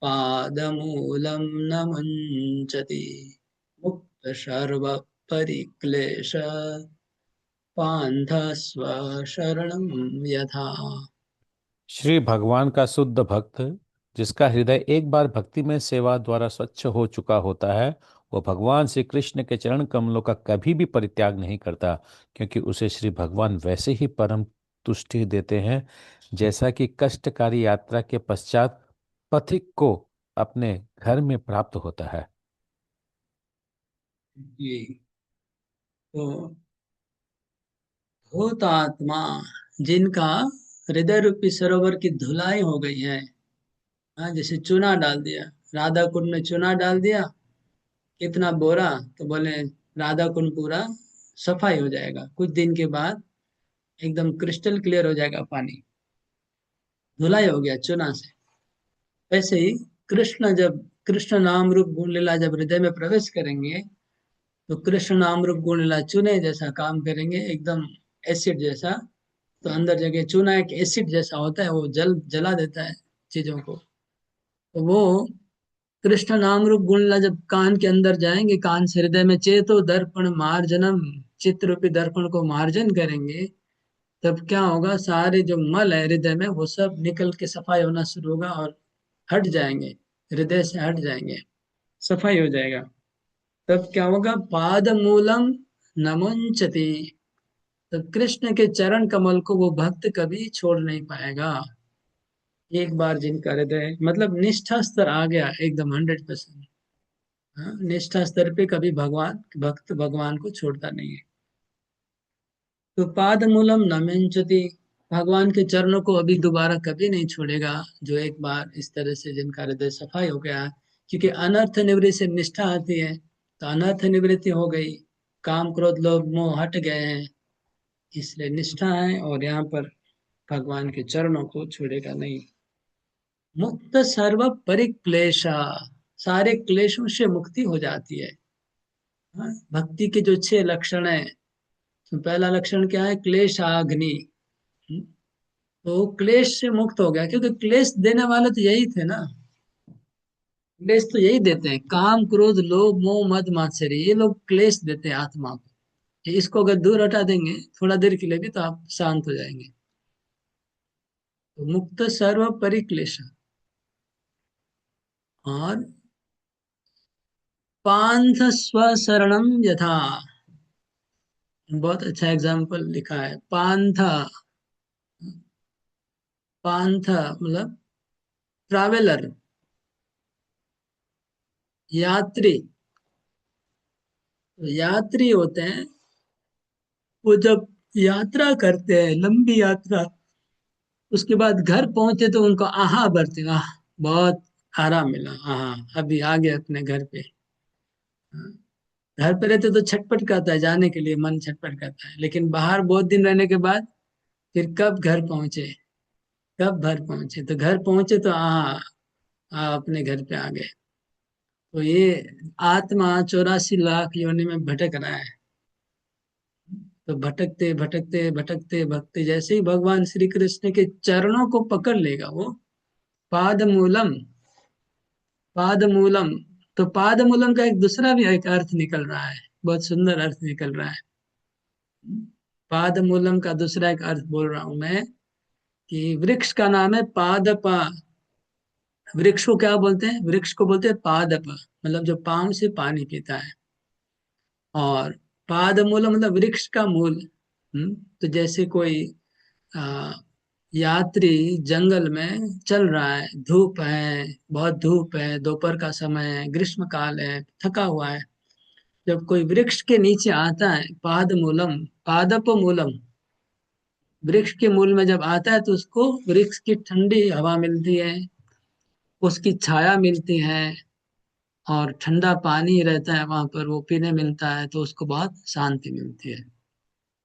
पादमूलं न मुञ्चति मुक्त सर्व परिक्लेश पान्थ स्वशरणं यथा। श्री भगवान का शुद्ध भक्त, जिसका हृदय एक बार भक्ति में सेवा द्वारा स्वच्छ हो चुका होता है, वह भगवान श्री कृष्ण के चरण कमलों का कभी भी परित्याग नहीं करता, क्योंकि उसे श्री भगवान वैसे ही परम तुष्टि देते हैं जैसा कि कष्टकारी यात्रा के पश्चात पथिक को अपने घर में प्राप्त होता है। जी, तो भूतात्मा जिनका हृदय रूपी सरोवर की धुलाई हो गई है, हाँ, जैसे चूना डाल दिया, राधा कुंड में चूना डाल दिया, कितना बोरा, तो बोले राधा कुंड पूरा सफाई हो जाएगा, कुछ दिन के बाद एकदम क्रिस्टल क्लियर हो जाएगा पानी, धुलाई हो गया चूना से। वैसे ही कृष्ण जब कृष्ण नाम रूप गुण लीला जब हृदय में प्रवेश करेंगे, तो कृष्ण नाम रूप गुण लीला चूने जैसा काम करेंगे, एकदम एसिड जैसा। तो अंदर जगह चूना एक एसिड जैसा होता है, वो जला देता है चीजों को। तो वो कृष्ण नाम रूप गुणला जब कान के अंदर जाएंगे, कान से हृदय में चेतो दर्पण मार्जनम, चित्त रूपी दर्पण को मार्जन करेंगे, तब क्या होगा, सारे जो मल है हृदय में वो सब निकल के सफाई होना शुरू होगा और हट जाएंगे, हृदय से हट जाएंगे, सफाई हो जाएगा। तब क्या होगा, पाद मूलम नमुंचति, तब कृष्ण के चरण कमल को वो भक्त कभी छोड़ नहीं पाएगा। एक बार जिनका हृदय मतलब निष्ठा स्तर आ गया एकदम 100%, हाँ, निष्ठा स्तर पे कभी भगवान भक्त भगवान को छोड़ता नहीं है। तो पाद मूलम न मिंचति, भगवान के चरणों को अभी दोबारा कभी नहीं छोड़ेगा, जो एक बार इस तरह से जिनका हृदय सफाई हो गया। क्योंकि अनर्थ निवृत्ति से निष्ठा आती है, तो अनर्थ निवृत्ति हो गई, काम क्रोध लोभ मोह हट गए हैं, इसलिए निष्ठा है और यहाँ पर भगवान के चरणों को छोड़ेगा नहीं। मुक्त सर्व परिक्लेशा, सारे क्लेशों से मुक्ति हो जाती है। हाँ, भक्ति के जो 6 लक्षण है, तो पहला लक्षण क्या है, क्लेशाग्नि। तो क्लेश से मुक्त हो गया, क्योंकि क्लेश देने वाले तो यही थे ना, क्लेश तो यही देते हैं, काम क्रोध लोभ मोह मद मात्सर्य, ये लोग क्लेश देते हैं आत्मा को। इसको अगर दूर हटा देंगे थोड़ा देर के लिए भी, तो आप शांत हो जाएंगे। तो मुक्त सर्व परिक्लेश, और पांथ स्वशरणम यथा, बहुत अच्छा एग्जाम्पल लिखा है। पांथा, पांथ मतलब ट्रैवलर, यात्री, तो यात्री होते हैं, वो जब यात्रा करते हैं, लंबी यात्रा, उसके बाद घर पहुंचे तो उनको आहा भरते, आह बहुत आराम मिला, आहा अभी आ गए अपने घर पे। हाँ, घर पे रहते तो छटपट करता है, जाने के लिए मन छटपट करता है, लेकिन बाहर बहुत दिन रहने के बाद फिर कब घर पहुंचे, कब घर पहुंचे, तो घर पहुंचे तो अपने घर पे आ गए। तो ये आत्मा 84 लाख योनि में भटक रहा है। तो भटकते भटकते भटकते भटकते जैसे ही भगवान श्री कृष्ण के चरणों को पकड़ लेगा वो, पाद मूलम, पाद मूलम, तो पाद मूलम का एक दूसरा भी एक अर्थ निकल रहा है, बहुत सुंदर अर्थ निकल रहा है। पाद मूलम का दूसरा एक अर्थ बोल रहा हूं मैं, कि वृक्ष का नाम है पादपा। वृक्ष को क्या बोलते हैं? वृक्ष को बोलते हैं पादप, मतलब जो पांव से पानी पीता है। और पाद मूल मतलब वृक्ष का मूल। तो जैसे कोई आ, यात्री जंगल में चल रहा है, धूप है, बहुत धूप है, दोपहर का समय है, ग्रीष्म काल है, थका हुआ है, जब कोई वृक्ष के नीचे आता है, पाद मूलम, पादप मूलम, वृक्ष के मूल में जब आता है तो उसको वृक्ष की ठंडी हवा मिलती है, उसकी छाया मिलती है, और ठंडा पानी रहता है वहां पर, वो पीने मिलता है, तो उसको बहुत शांति मिलती है।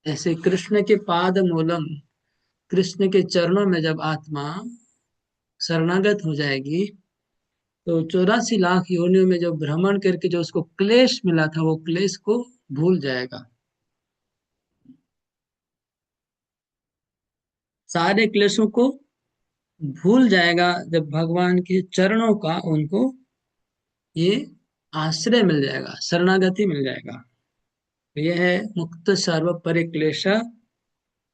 ऐसे कृष्ण के पाद मूलम, कृष्ण के चरणों में जब आत्मा शरणागत हो जाएगी, तो 84 लाख योनियों में जो भ्रमण करके जो उसको क्लेश मिला था, वो क्लेश को भूल जाएगा। सारे क्लेशों को भूल जाएगा जब भगवान के चरणों का उनको ये आश्रय मिल जाएगा, शरणागति मिल जाएगा। यह है मुक्त सर्व परिक्लेश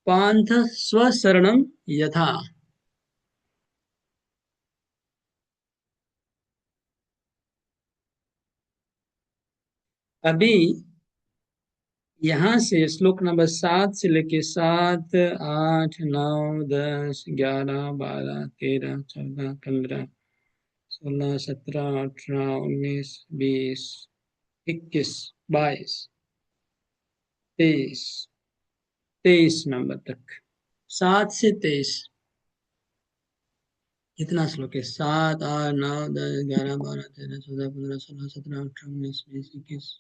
पांथ स्वशरणम यथा। अभी यहाँ से श्लोक नंबर 7 से लेके 7, 8, 9, 10, 11, 12, 13, 14, 15, 16, 17, 18, 19, 20, 21, 22, 23, 23 नंबर तक, 7 से 23, कितना श्लोक है? 7, 8, 9, 10, 11, 12, 13, 14, 15, 16, 17, 18, 19, 20, 21,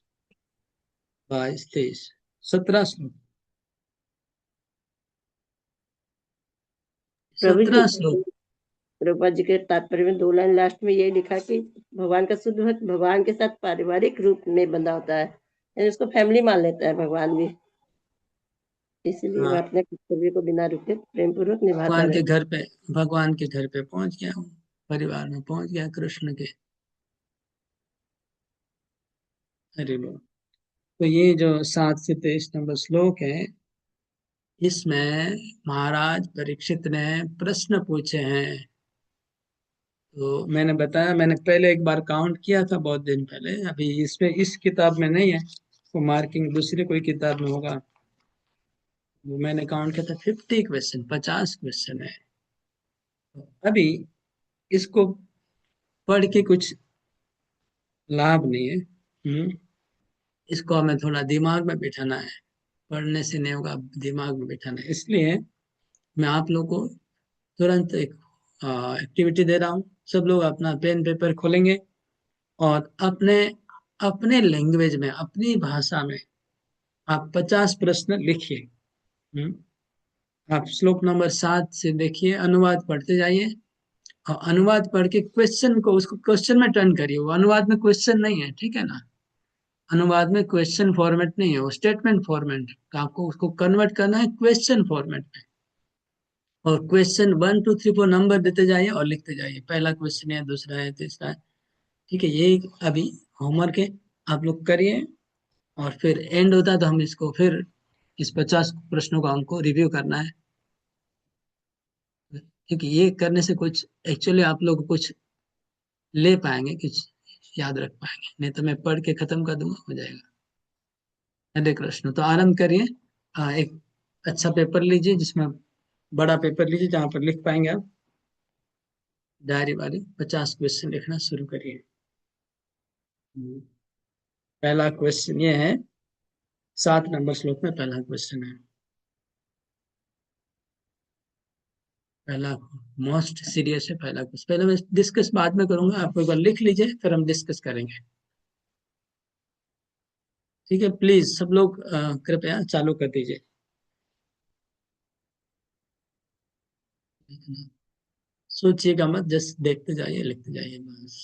22, 23, 17 श्लोक, प्रभु जी, 17 श्लोक। प्रभुपाद जी के तात्पर्य में 2 लाइन लास्ट में ये लिखा कि भगवान का शुद्ध भक्त भगवान के साथ पारिवारिक रूप में बंधा होता है, यानी उसको फैमिली मान लेता है भगवान भी, इसलिए वह हाँ, अपने कर्तव्य को बिना रुके प्रेम पूर्वक निभाता भगवान के रहता घर पे, भगवान के घर पे पहुंच गया हूँ, परिवार में पहुंच गया कृष्ण के। हरि बोल। तो ये जो 7 से 23 नंबर श्लोक है, इसमें महाराज परीक्षित ने प्रश्न पूछे हैं। तो मैंने बताया, मैंने पहले एक बार काउंट किया था बहुत दिन पहले, अभी इसमें इस किताब में नहीं है, वो मार्किंग दूसरी कोई किताब में होगा। वो मैंने काउंट किया था 50 क्वेश्चन, 50 क्वेश्चन है। तो अभी इसको पढ़ के कुछ लाभ नहीं है। इसको हमें थोड़ा दिमाग में बिठाना है, पढ़ने से नहीं होगा, दिमाग में बिठाना है। इसलिए मैं आप लोग को तुरंत एक एक्टिविटी दे रहा हूँ। सब लोग अपना पेन पेपर खोलेंगे और अपने अपने लैंग्वेज में, अपनी भाषा में आप 50 प्रश्न लिखिए। हम्म, आप श्लोक नंबर 7 से देखिए, अनुवाद पढ़ते जाइए, और अनुवाद पढ़ के क्वेश्चन को, उसको क्वेश्चन में टर्न करिए। वो अनुवाद में क्वेश्चन नहीं है, ठीक है ना? अनुवाद में क्वेश्चन फॉर्मेट नहीं है, वो स्टेटमेंट फॉर्मेट। तो आपको उसको कन्वर्ट करना है क्वेश्चन फॉर्मेट में, और क्वेश्चन 1, 2, 3, 4 नंबर देते जाइए और लिखते जाइए, पहला क्वेश्चन है, दूसरा है, तीसरा है। ठीक है, ये अभी होमवर्क है, आप लोग करिए। और फिर एंड होता है तो हम इसको फिर इस 50 प्रश्नों को हमको रिव्यू करना है, क्योंकि ये करने से कुछ एक्चुअली आप लोग कुछ ले पाएंगे, कुछ याद रख पाएंगे, नहीं तो मैं पढ़ के खत्म कर दूंगा, हो जाएगा। हरे कृष्ण। तो आरंभ करिए। एक अच्छा पेपर लीजिए, जिसमें बड़ा पेपर लीजिए जहाँ पर लिख पाएंगे आप, डायरी वाली 50 क्वेश्चन लिखना शुरू करिए। पहला क्वेश्चन ये है 7 नंबर श्लोक में पहला क्वेश्चन है। पहला मोस्ट सीरियस है पहला क्वेश्चन। पहले मैं डिस्कस बाद में करूंगा, आप एक बार लिख लीजिए फिर हम डिस्कस करेंगे। ठीक है, प्लीज सब लोग कृपया चालू कर दीजिए। सोचिएगा मत, जस्ट देखते जाइए, लिखते जाइए बस।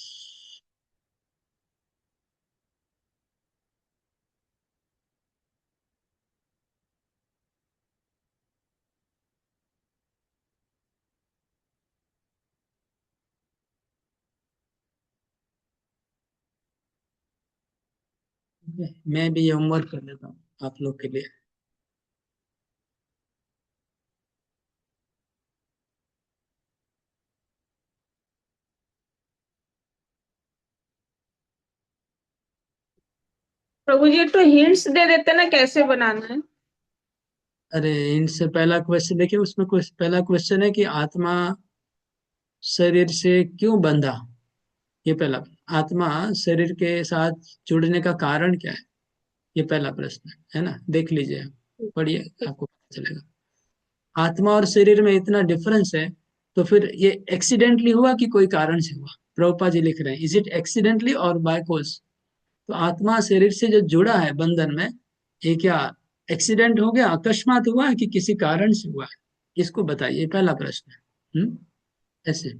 ठीक है, मैं भी ये होमवर्क कर लेता हूँ आप लोग के लिए। प्रभु जी एक तो हिंट्स दे देते ना कैसे बनाना है। अरे इनसे पहला क्वेश्चन देखिए, उसमें पहला क्वेश्चन है कि आत्मा शरीर से क्यों बंधा। ये पहला, आत्मा शरीर के साथ जुड़ने का कारण क्या है, ये पहला प्रश्न है ना। देख लीजिए, पढ़िए, आपको पता चलेगा। आत्मा और शरीर में इतना डिफरेंस है, तो फिर ये एक्सीडेंटली हुआ कि कोई कारण से हुआ। प्रभुपा जी लिख रहे हैं, इज इट एक्सीडेंटली और बाय कॉज। तो आत्मा शरीर से जो जुड़ा है बंधन में, ये क्या एक्सीडेंट हो गया, अकस्मात हुआ है कि किसी कारण से हुआ है, इसको बताइए, पहला प्रश्न है। ऐसे,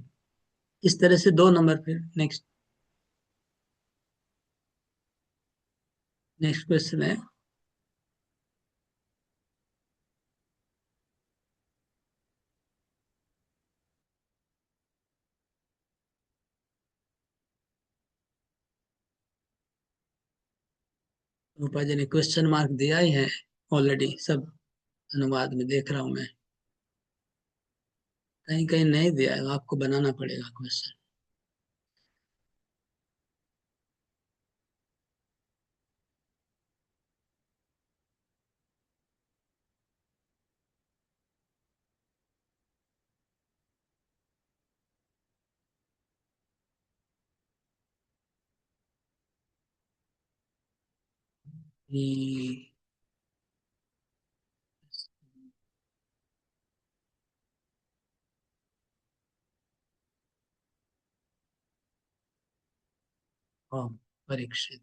इस तरह से 2 नंबर। फिर नेक्स्ट, नेक्स्ट क्वेश्चन है, रूपा जी ने क्वेश्चन मार्क दिया ही है ऑलरेडी, सब अनुवाद में देख रहा हूं मैं। कहीं कहीं नहीं दिया है, आपको बनाना पड़ेगा क्वेश्चन। हाँ, परीक्षित।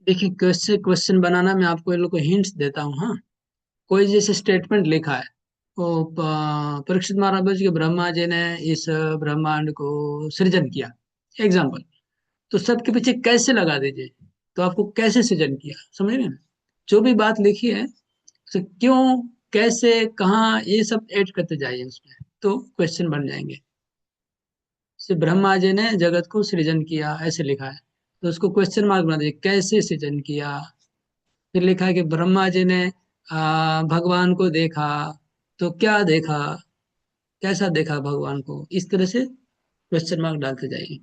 देखिए, कैसे क्वेश्चन बनाना मैं आपको ये लोग को हिंट्स देता हूँ। हाँ, कोई जैसे स्टेटमेंट लिखा है, वो परीक्षित महाराज के ब्रह्मा जी ने इस ब्रह्मांड को सृजन किया, एग्जाम्पल। तो सबके पीछे कैसे लगा दीजिए, तो आपको कैसे सृजन किया, समझ रहे हैं? जो भी बात लिखी है, उसे क्यों, कैसे, कहाँ, ये सब ऐड करते जाइए उसमें, तो क्वेश्चन बन जाएंगे। जैसे ब्रह्मा जी ने जगत को सृजन किया, ऐसे लिखा है, तो उसको क्वेश्चन मार्क बना दीजिए, कैसे सृजन किया। फिर लिखा है कि ब्रह्मा जी ने भगवान को देखा, तो क्या देखा, कैसा देखा भगवान को, इस तरह से क्वेश्चन मार्क डालते जाइए।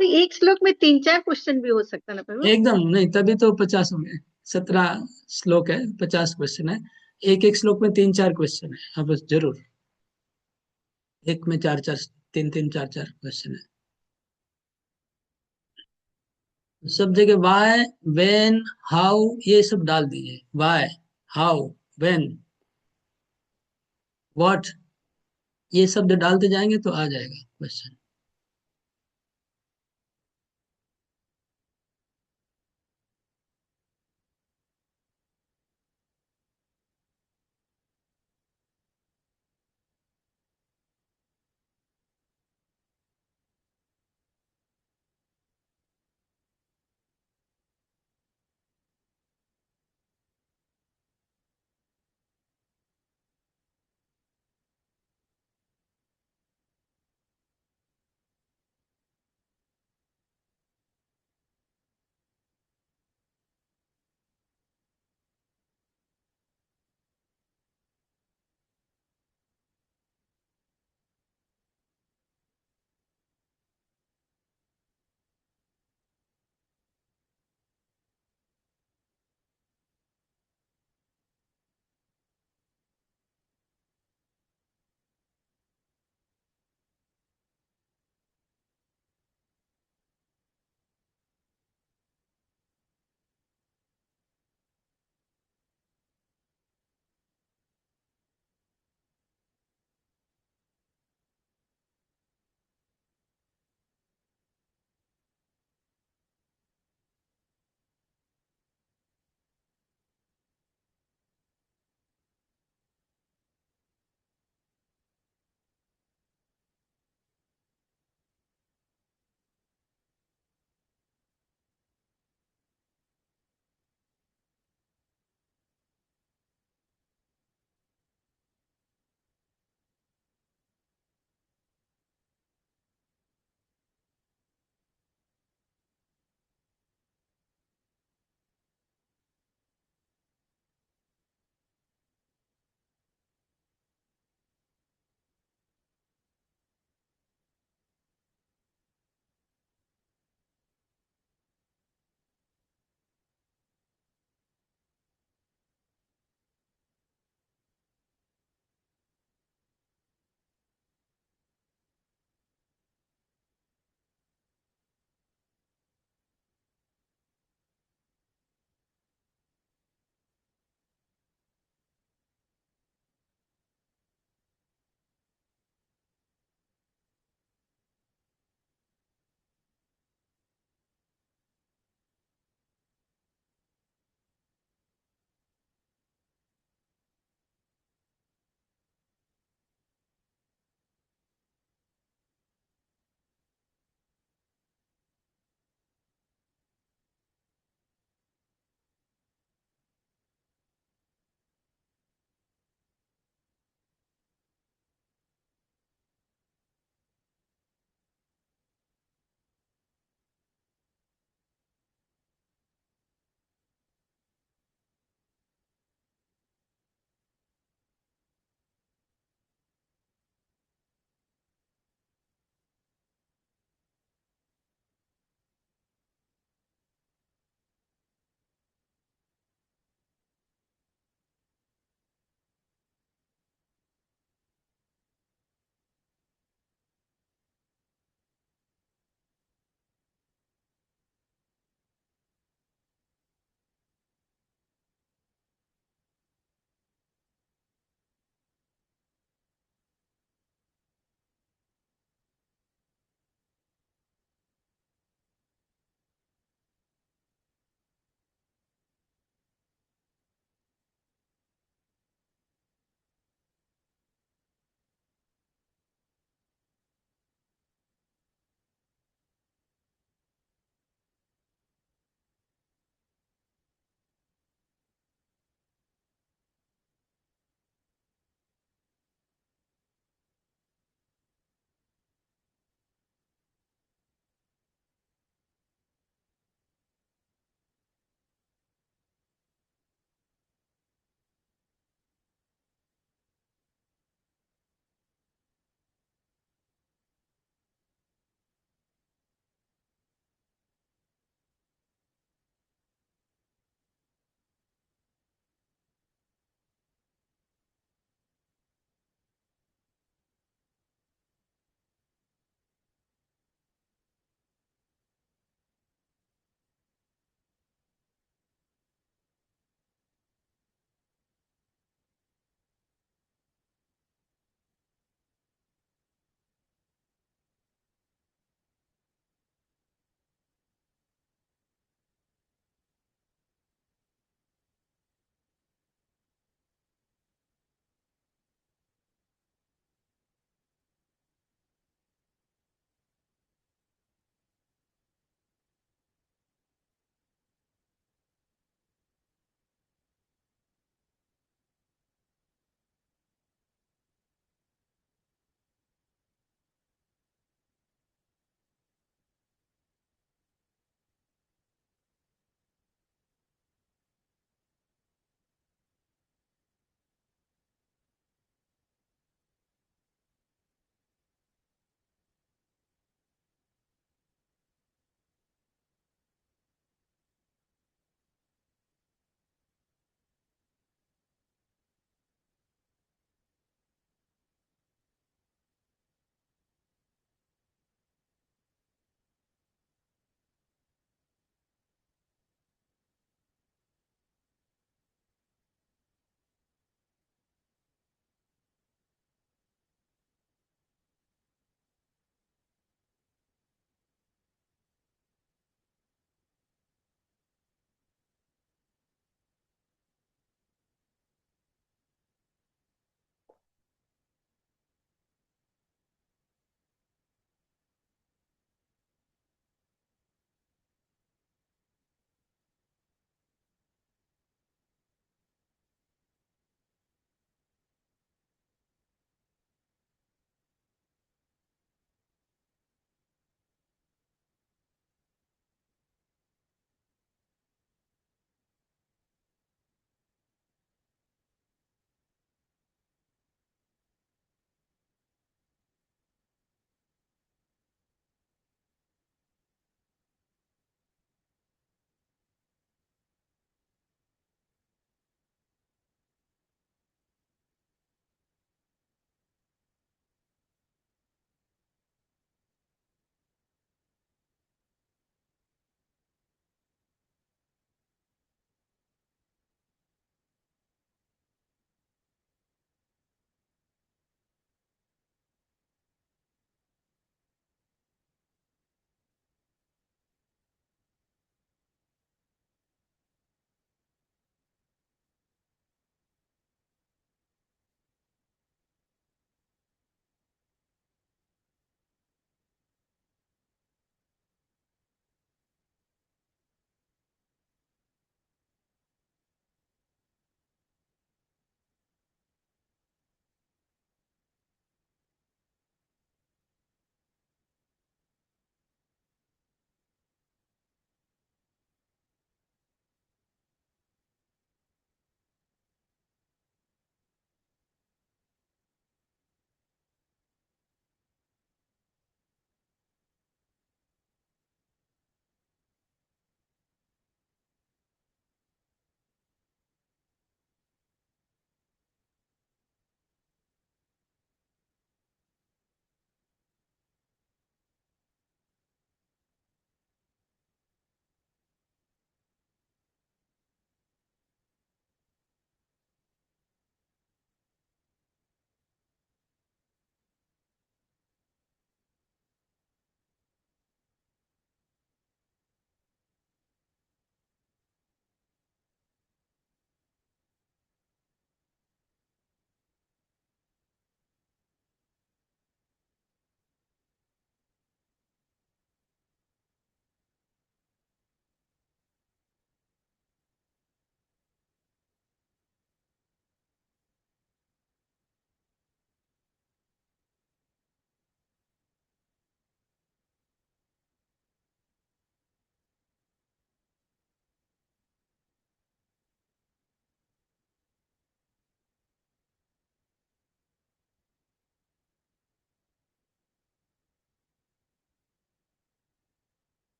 तो एक श्लोक में 3-4 क्वेश्चन भी हो सकता ना प्रभु? एकदम नहीं, तभी तो 50 होंगे। 17 श्लोक है, 50 क्वेश्चन है। एक एक श्लोक में 3-4 क्वेश्चन है, हाँ बस जरूर। एक में 4-4, 3-3, 4-4 क्वेश्चन है। सब जगह वाई, वेन, हाउ, ये सब डाल दीजिए। वाई, हाउ, वेन, व्हाट, ये शब्द डालते जाएंगे तो आ जाएगा क्वेश्चन।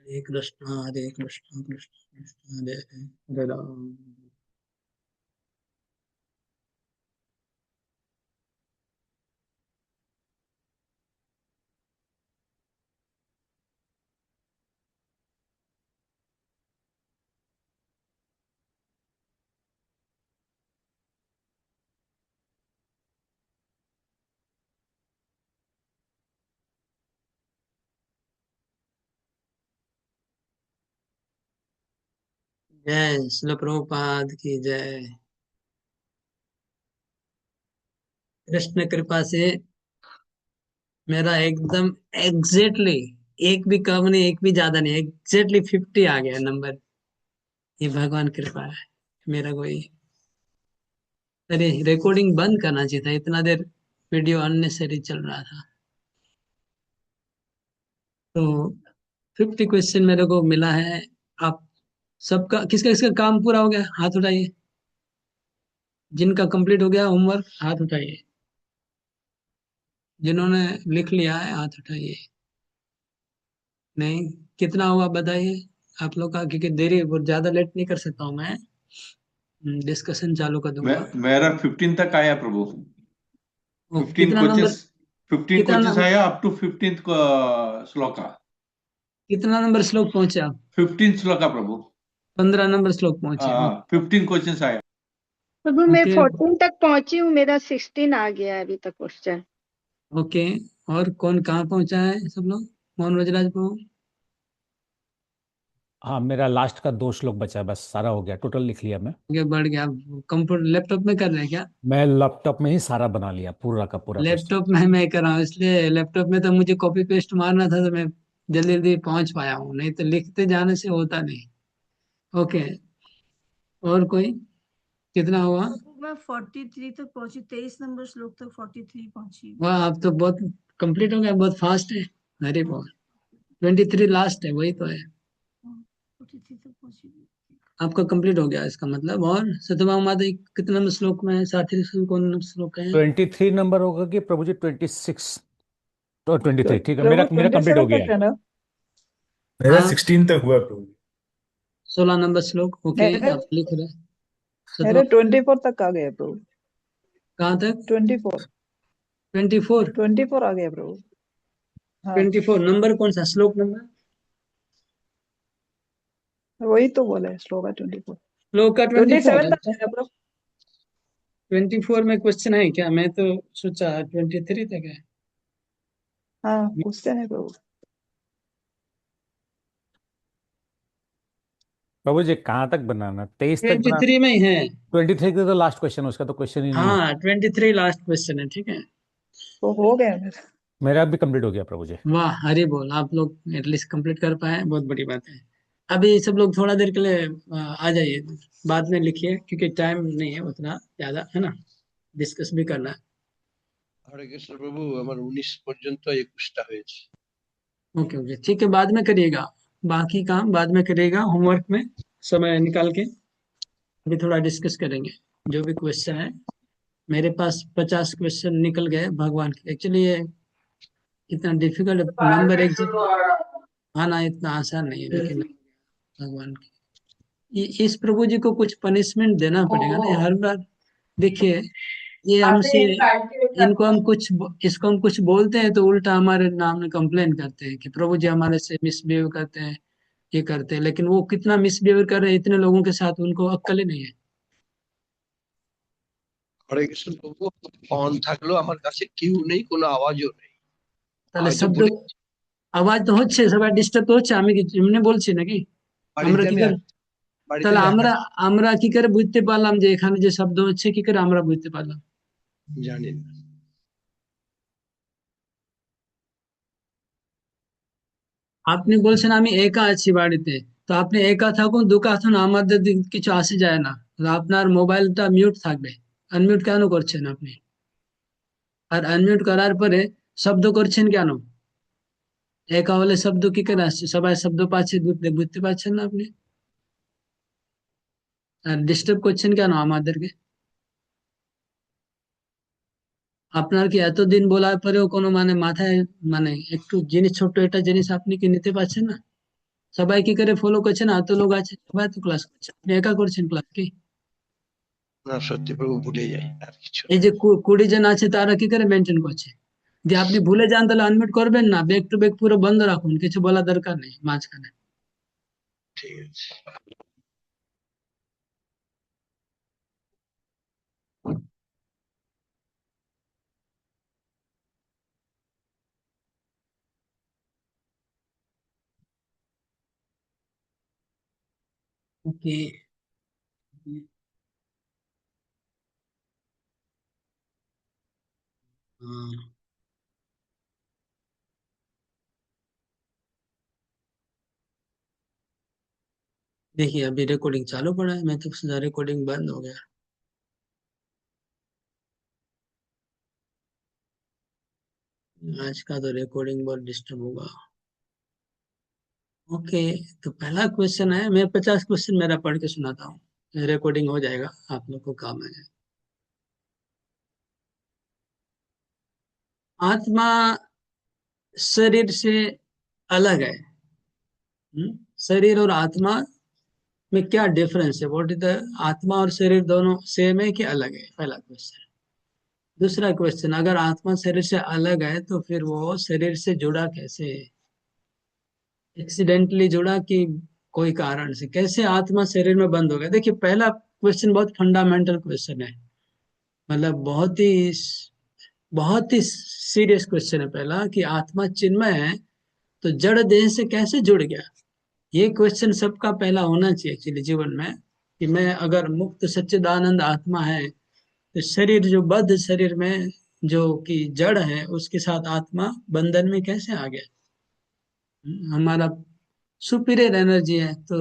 हरे कृष्णा हरे कृष्णा कृष्ण कृष्ण हरे हरे हरे राम। जय श्रील प्रभुपाद की जय। कृष्ण कृपा से मेरा एकदम एग्जैक्टली एक भी कम नहीं एक भी ज्यादा नहीं, एग्जैक्टली 50 आ गया नंबर। ये भगवान कृपा है। मेरा कोई, अरे रिकॉर्डिंग बंद करना चाहिए था, इतना देर वीडियो अननेसेसरी चल रहा था। तो 50 क्वेश्चन मेरे को मिला है। आप सबका किसका किसका काम पूरा हो गया हाथ उठाइए। जिनका कंप्लीट हो गया होमवर्क हाथ उठाइए। जिन्होंने लिख लिया है हाथ उठाइए। नहीं, कितना हुआ बताइए आप लोग का, क्योंकि देरी बहुत ज्यादा लेट नहीं कर सकता हूँ मैं। डिस्कशन चालू कर दूंगा। मेरा 15 तक आया प्रभु। ओ, 15 क्वेश्चंस, 15 कितना क्वेश्चंस नंबर आया अप टू 15th श्लोका। कितना नंबर श्लोक पहुंचे आप? 15 श्लोका प्रभु। 15 नंबर श्लोक पहुंचे। 15 क्वेश्चंस आया। प्रभु मैं ओके 14 तक पहुंची हूँ, मेरा 16 आ गया है अभी तक क्वेश्चन। ओके। और कौन कहाँ पहुंचा है सब लोग? मोहन रजराज प्रभु। हाँ, मेरा लास्ट का 2 श्लोक बचा है, बस सारा हो गया, टोटल लिख लिया मैं। आगे बढ़ गया। कंप्यूटर लैपटॉप में कर रहे हैं क्या? मैं लैपटॉप में ही सारा बना लिया, पूरा का पूरा क्वेश्चन। लैपटॉप में मैं कर रहा हूँ, इसलिए लैपटॉप में तो मुझे कॉपी पेस्ट मारना था, तो मैं जल्दी जल्दी पहुंच पाया हूँ, नहीं तो लिखते जाने से होता नहीं। ओके। और कोई कितना हुआ? मैं 43 तक पहुंची, 23 नंबर श्लोक तक 43 पहुंची। वाह, आप तो बहुत कंप्लीट हो गया, बहुत फास्ट है। अरे बहुत। 23 लास्ट है, वही तो है। 43 तक पहुंची। आपका कंप्लीट हो गया इसका मतलब। और सत्यभामा माता जी कितने नंबर श्लोक में है? साथी कौन नंबर श्लोक है? 23 नंबर होगा कि प्रभु जी 26 तो 23, ठीक है, प्रभु मेरा कंप्लीट हो 27 गया तक है। है ना? मेरा हाँ, 16 तक हुआ प्रभु। 16 नंबर श्लोक। ओके, मेरे आप लिख रहे हैं। मेरे सत्यभामा 24 तक आ गया प्रभु। कहाँ तक? 24 24। 24 आ गया प्रभु। हाँ 24 नंबर कौन सा श्लोक नंबर? वही तो बोले, श्लोक है 24। श्लोक का 24 27 है। तक है ना प्रभु? 24 में क्वेश्चन है क्या? मैं तो सोचा 23 तक है। हाँ क्वेश्चन है प्रभु। प्रभु जी कहाँ तक बनाना, 23 तक बना? 23 में ही है। 23 का तो लास्ट क्वेश्चन, उसका तो क्वेश्चन ही नहीं है। हाँ, 23 लास्ट क्वेश्चन है, ठीक है। तो हो गया मेरा। मेरा भी कंप्लीट हो गया प्रभु जी। वाह, हरी बोल, आप लोग एटलीस्ट कंप्लीट कर पाए, बहुत बड़ी बात है। अभी सब लोग थोड़ा देर के लिए आ जाइए, बाद में लिखिए, क्योंकि टाइम नहीं है उतना ज्यादा, है ना, डिस्कस भी करना है। হরে কৃষ্ণ প্রভু, আমার 19 পর্যন্ত 21টা হয়েছে। ओके ओके, ठीक है, बाद में करिएगा। बाकी काम बाद में करिएगा, होमवर्क में समय निकाल के। अभी थोड़ा डिस्कस करेंगे जो भी क्वेश्चन है। मेरे पास 50 क्वेश्चन निकल गए भगवान के। एक्चुअली ये इतना डिफिकल्ट नंबर एग्जैक्ट आना इतना आसान नहीं है, लेकिन भगवान की इस प्रभु जी को कुछ पनिशमेंट देना पड़ेगा ना हर बार। देखिए, ये हमसे, इसको हम कुछ बोलते हैं तो उल्टा हमारे नाम में कंप्लेन करते हैं कि प्रभु जी हमारे से मिसबिहेव करते हैं, ये करते हैं। लेकिन वो कितना मिसबिहेव कर रहे हैं इतने लोगों के साथ, उनको अक्ल ही नहीं है। হরে কৃষ্ণ প্রভু, ফোন থাকলেও আমার কাছে কেউ নেই, কোনো আওয়াজও নেই। তাহলে হয়তো শব্দ বলে আওয়াজ তো হচ্ছে, সবাই ডিস্টার্ব তো হচ্ছে, আমি কি এমনি বলছি নাকি? আমরা বাড়িতে কি আমি করে বাড়িতে তাহলে আমি একা আমরা আমরা কি করে বুঝতে পারলাম যে এখানে যে শব্দ হচ্ছে, কি করে আমরা বুঝতে পারলাম? জানি না। আপনি বলছেন আমি একা আছি বাড়িতে, তো আপনি একা থাকুন দুকা থাকুন, আমাদের কিছু আসে যায় না। তো আপনার মোবাইলটা মিউট থাকবে, আনমিউট কেন করছেন আপনি? আর আনমিউট করার পরে শব্দ করছেন কেন? একা হলে শব্দ কি করে আসছে? সবাই শব্দ পাচ্ছে, বুঝতে পারছেন না আপনি? আর ডিস্টার্ব করছেন কেন আমাদেরকে? আপনার কি এতদিন বলার পরেও কোনো মানে মাথায়, মানে একটু জিনিস, ছোট্ট একটা জিনিস আপনি কি নিতে পারছেন না? সবাই কি করে ফলো করছে না, এত লোক আছে সবাই তো ক্লাস করছে, আপনি একা করছেন ক্লাস কি? না সত্যি প্রভু ভুলে যাই আর কিছু এই যে 20 জন আছে তারা কি করে মেনটেন করছে? যে আপনি ভুলে যান তাহলে আনমিউট করবেন না, ব্যাক টু ব্যাক পুরো বন্ধ রাখুন, কিছু বলা দরকার নেই মাঝখানে। ঠিক আছে। ओके। हाँ, देखिए अभी रिकॉर्डिंग चालू पड़ा है, मैं तो सोचा रिकॉर्डिंग बंद हो गया। आज का तो रिकॉर्डिंग बहुत डिस्टर्ब होगा। ओके, तो पहला क्वेश्चन है, मैं 50 क्वेश्चन मेरा पढ़ के सुनाता हूँ, रिकॉर्डिंग हो जाएगा, आप लोग को काम है। आत्मा शरीर से अलग है। शरीर और आत्मा में क्या डिफरेंस है? व्हाट इज द, आत्मा और शरीर दोनों सेम है कि अलग है? पहला क्वेश्चन। दूसरा क्वेश्चन, अगर आत्मा शरीर से अलग है तो फिर वो शरीर से जुड़ा कैसे है? एक्सीडेंटली जुड़ा कि कोई कारण से? कैसे आत्मा शरीर में बंद हो गया? देखिए पहला क्वेश्चन बहुत फंडामेंटल क्वेश्चन है, मतलब बहुत ही सीरियस क्वेश्चन है पहला, कि आत्मा चिन्मय है तो जड़ देह से कैसे जुड़ गया? ये क्वेश्चन सबका पहला होना चाहिए एक्चुअली जीवन में, कि मैं अगर मुक्त सच्चिदानंद आत्मा है तो शरीर जो बद्ध शरीर में जो कि जड़ है उसके साथ आत्मा बंधन में कैसे आ गया? हमारा सुपीरियर एनर्जी है तो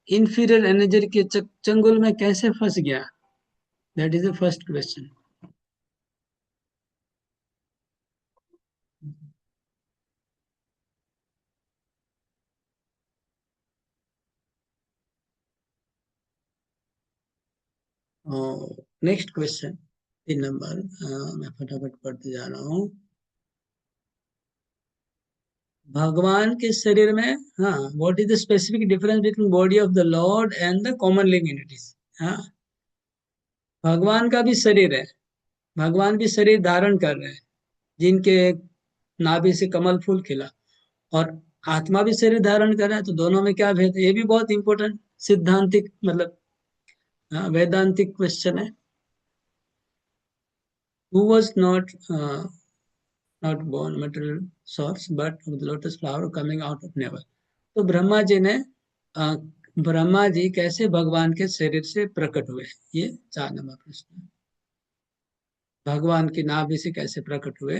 इंफीरियर एनर्जी के चंगुल में कैसे फंस गया? That is the first question. Next question 3 number, मैं फटाफट पढ़ते जा रहा हूँ। भगवान के शरीर में, हाँ, what is the specific difference between body of the Lord and the common living entities? हाँ, भगवान का भी शरीर है, भगवान भी शरीर धारण कर रहे हैं, जिनके नाभि से कमल फूल खिला, और आत्मा भी शरीर धारण कर रहा है, तो दोनों में क्या भेद है? ये भी बहुत इंपॉर्टेंट सिद्धांतिक, मतलब वैदांतिक क्वेश्चन है। Who was not born material source but of the lotus flower coming out of never? तो ब्रह्मा जी कैसे भगवान के शरीर से प्रकट हुए? ये 4 नंबर प्रश्न है। भगवान की नाभि से कैसे प्रकट हुए?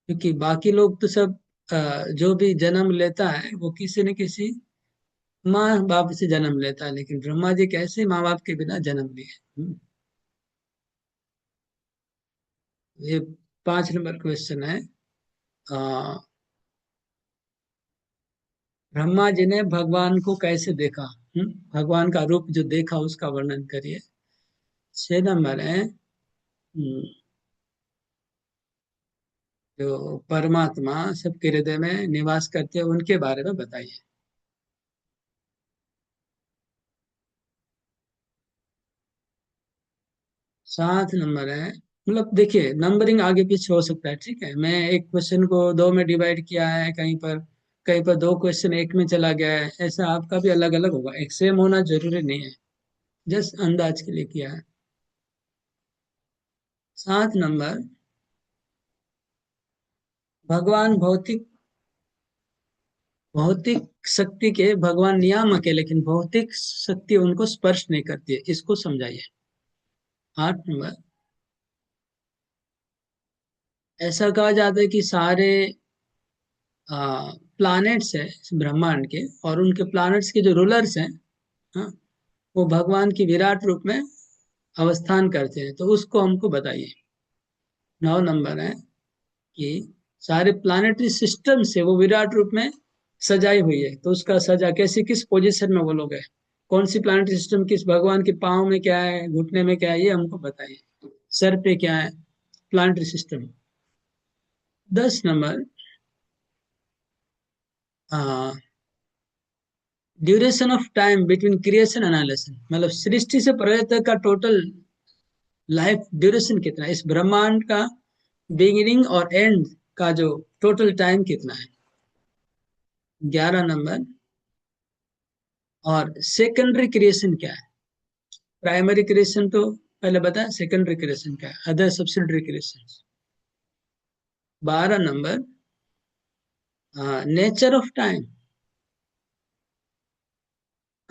क्योंकि बाकी लोग तो सब जो भी जन्म लेता है वो किसी न किसी माँ बाप से जन्म लेता है, लेकिन ब्रह्मा जी कैसे माँ बाप के बिना जन्म लिए? ये 5 नंबर क्वेश्चन है। ब्रह्मा जी ने भगवान को कैसे देखा? भगवान का रूप जो देखा उसका वर्णन करिए। 6 नंबर है, जो परमात्मा सबके हृदय में निवास करते हैं उनके बारे में बताइए। 7 नंबर है, मतलब देखिए नंबरिंग आगे पीछे हो सकता है, ठीक है, मैं एक क्वेश्चन को 2 में डिवाइड किया है, कहीं पर 2 क्वेश्चन एक में चला गया है, ऐसा आपका भी अलग अलग होगा, एक सेम होना जरूरी नहीं है, जस्ट अंदाज के लिए किया है। 7 नंबर, भगवान भौतिक भौतिक शक्ति के, भगवान नियामक है लेकिन भौतिक शक्ति उनको स्पर्श नहीं करती है, इसको समझाइए। 8 नंबर, ऐसा कहा जाता है कि सारे प्लैनेट्स है इस ब्रह्मांड के, और उनके प्लैनेट्स के जो रूलर्स हैं, हाँ, वो भगवान की विराट रूप में अवस्थान करते हैं, तो उसको हमको बताइए। 9 नंबर है कि सारे प्लानिटरी सिस्टम से वो विराट रूप में सजाई हुई है, तो उसका सजा कैसे, किस पोजीशन में वो लोग है, कौन सी प्लानिटरी सिस्टम, किस भगवान के पाँव में क्या है, घुटने में क्या है, ये हमको बताइए। सर पे क्या है planetary system? 10 number, duration of time between creation analysis, मतलब सृष्टि से प्रलय तक का टोटल लाइफ ड्यूरेशन कितना है, इस ब्रह्मांड का बिगिनिंग और एंड का जो टोटल टाइम कितना है। 11 नंबर, और सेकेंडरी क्रिएशन क्या है। प्राइमरी क्रिएशन तो पहले बताया, सेकेंडरी क्रिएशन क्या है, other subsidiary creation. 12 number, nature of time,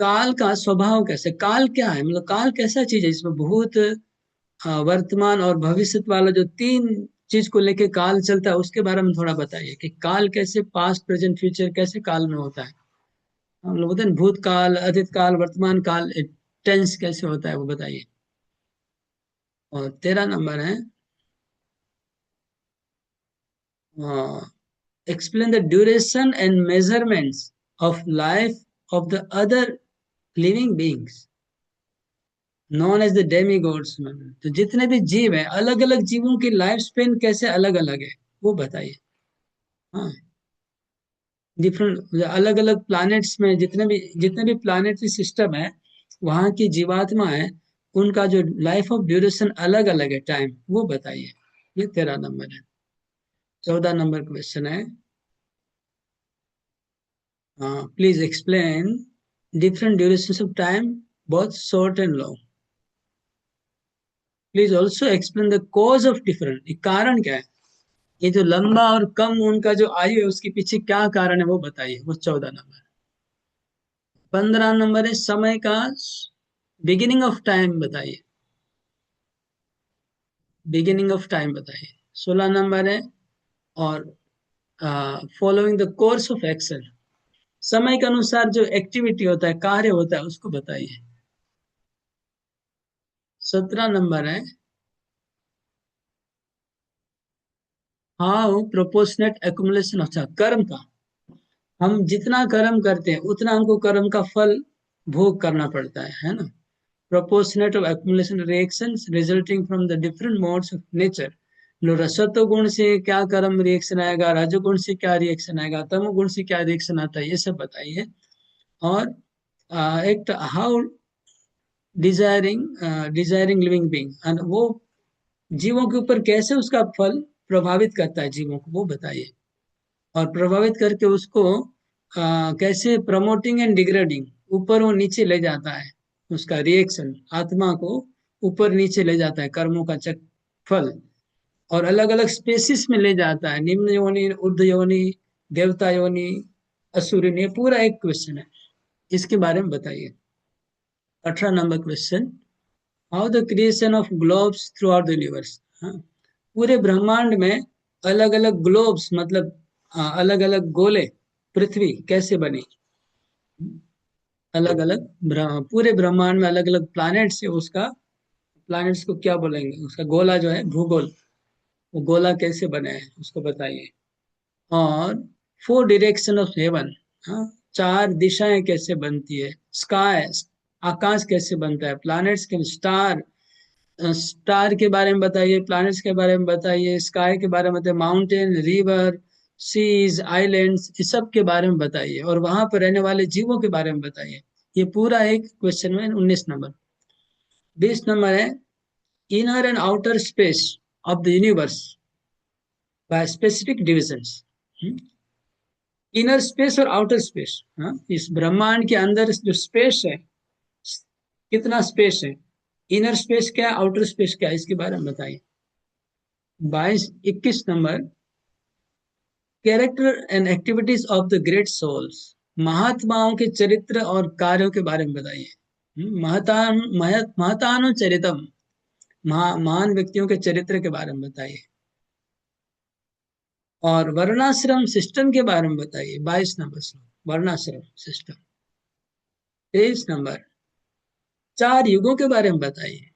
काल का स्वभाव कैसे, काल क्या है, मतलब काल कैसा चीज है, इसमें भूत वर्तमान और भविष्य वाला जो 3 चीज को लेके काल चलता है, उसके बारे में थोड़ा बताइए कि काल कैसे पास्ट प्रेजेंट फ्यूचर कैसे काल में होता है। हम लोग बोलते हैं भूतकाल, अतीत काल, वर्तमान काल, टेंस कैसे होता है वो बताइए। और 13 नंबर है, explain the duration and measurements of life of the other living beings known as the demigods। तो जितने भी जीव हैं, अलग अलग जीवों की लाइफ स्पेन कैसे अलग अलग है वो बताइए। हाँ, डिफरेंट, अलग अलग प्लैनेट्स में जितने भी प्लैनेटरी सिस्टम है, वहां की जीवात्मा है, उनका जो लाइफ ऑफ ड्यूरेशन अलग अलग है टाइम, वो बताइए। ये 13 नंबर है। 14 नंबर क्वेश्चन है, please explain different duration of time both short and long. Please also explain the cause of different, ये कारण क्या है, ये जो लंबा और कम उनका जो आयु है उसके पीछे क्या कारण है वो बताइए। वो 14 नंबर। 15 नंबर है, समय का बिगिनिंग ऑफ टाइम बताइए, बिगिनिंग ऑफ टाइम बताइए। 16 नंबर है, और following the course of action, समय के अनुसार जो एक्टिविटी होता है, कार्य होता है, उसको बताइए। 17 नंबर है, हाउ प्रोपोर्शनेट एक्युमुलेशन ऑफ कर्म का, हम जितना कर्म करते हैं उतना हमको कर्म का फल भोग करना पड़ता है ना। Proportionate of accumulation reactions resulting from the different modes of nature, रसत्व गुण से क्या कर्म रिएक्शन आएगा, रजोगुण से क्या रिएक्शन आएगा, तमो गुण से क्या रिएक्शन आता है, ये सब बताइए। और एक हाउ डिजायरिंग लिविंग बीइंग, वो जीवों के ऊपर कैसे उसका फल प्रभावित करता है जीवों को, वो बताइए। और प्रभावित करके उसको कैसे प्रमोटिंग एंड डिग्रेडिंग, ऊपर वो नीचे ले जाता है, उसका रिएक्शन आत्मा को ऊपर नीचे ले जाता है, कर्मों का चक फल, और अलग अलग स्पेसिस में ले जाता है, निम्न योनि, ऊर्ध्व योनि, देवता योनि, असुर योनि। ये पूरा एक क्वेश्चन है, इसके बारे में बताइए। 18 number question, how the creation of globes throughout the universe, पूरे ब्रह्मांड में अलग अलग ग्लोब्स, मतलब अलग अलग गोले, पृथ्वी कैसे बनी, अलग अलग पूरे ब्रह्मांड में अलग अलग प्लैनेट्स है, उसका प्लैनेट्स को क्या बोलेंगे, उसका गोला जो है भूगोल, वो गोला कैसे बने हैं उसको बताइए। और 4 डायरेक्शन ऑफ हेवन, 4 दिशाएं कैसे बनती है, स्काई, आकाश कैसे बनता है, प्लैनेट्स के, स्टार के बारे में बताइए, प्लैनेट्स के बारे में बताइए, स्काई के बारे में बताइए, माउंटेन, रिवर, सीज, आइलैंड्स, इस सब के बारे में बताइए, और वहां पर रहने वाले जीवों के बारे में बताइए। ये पूरा एक क्वेश्चन में 19 नंबर। 20 नंबर है, inner and outer space of the universe by specific divisions. Inner space और आउटर स्पेस, इस ब्रह्मांड के अंदर जो स्पेस है, कितना स्पेस है, इनर स्पेस क्या है, आउटर स्पेस क्या है, इसके बारे में बताइए। 21 number, character and activities of the great souls, महात्माओं के चरित्र और कार्यों के बारे में बताइए। महतानो चरितम, महान व्यक्तियों के चरित्र के बारे में बताइए। और वर्णाश्रम सिस्टम के बारे में बताइए। 22 नंबर वर्णाश्रम सिस्टम। 23 नंबर, 4 युगों के बारे में बताइए।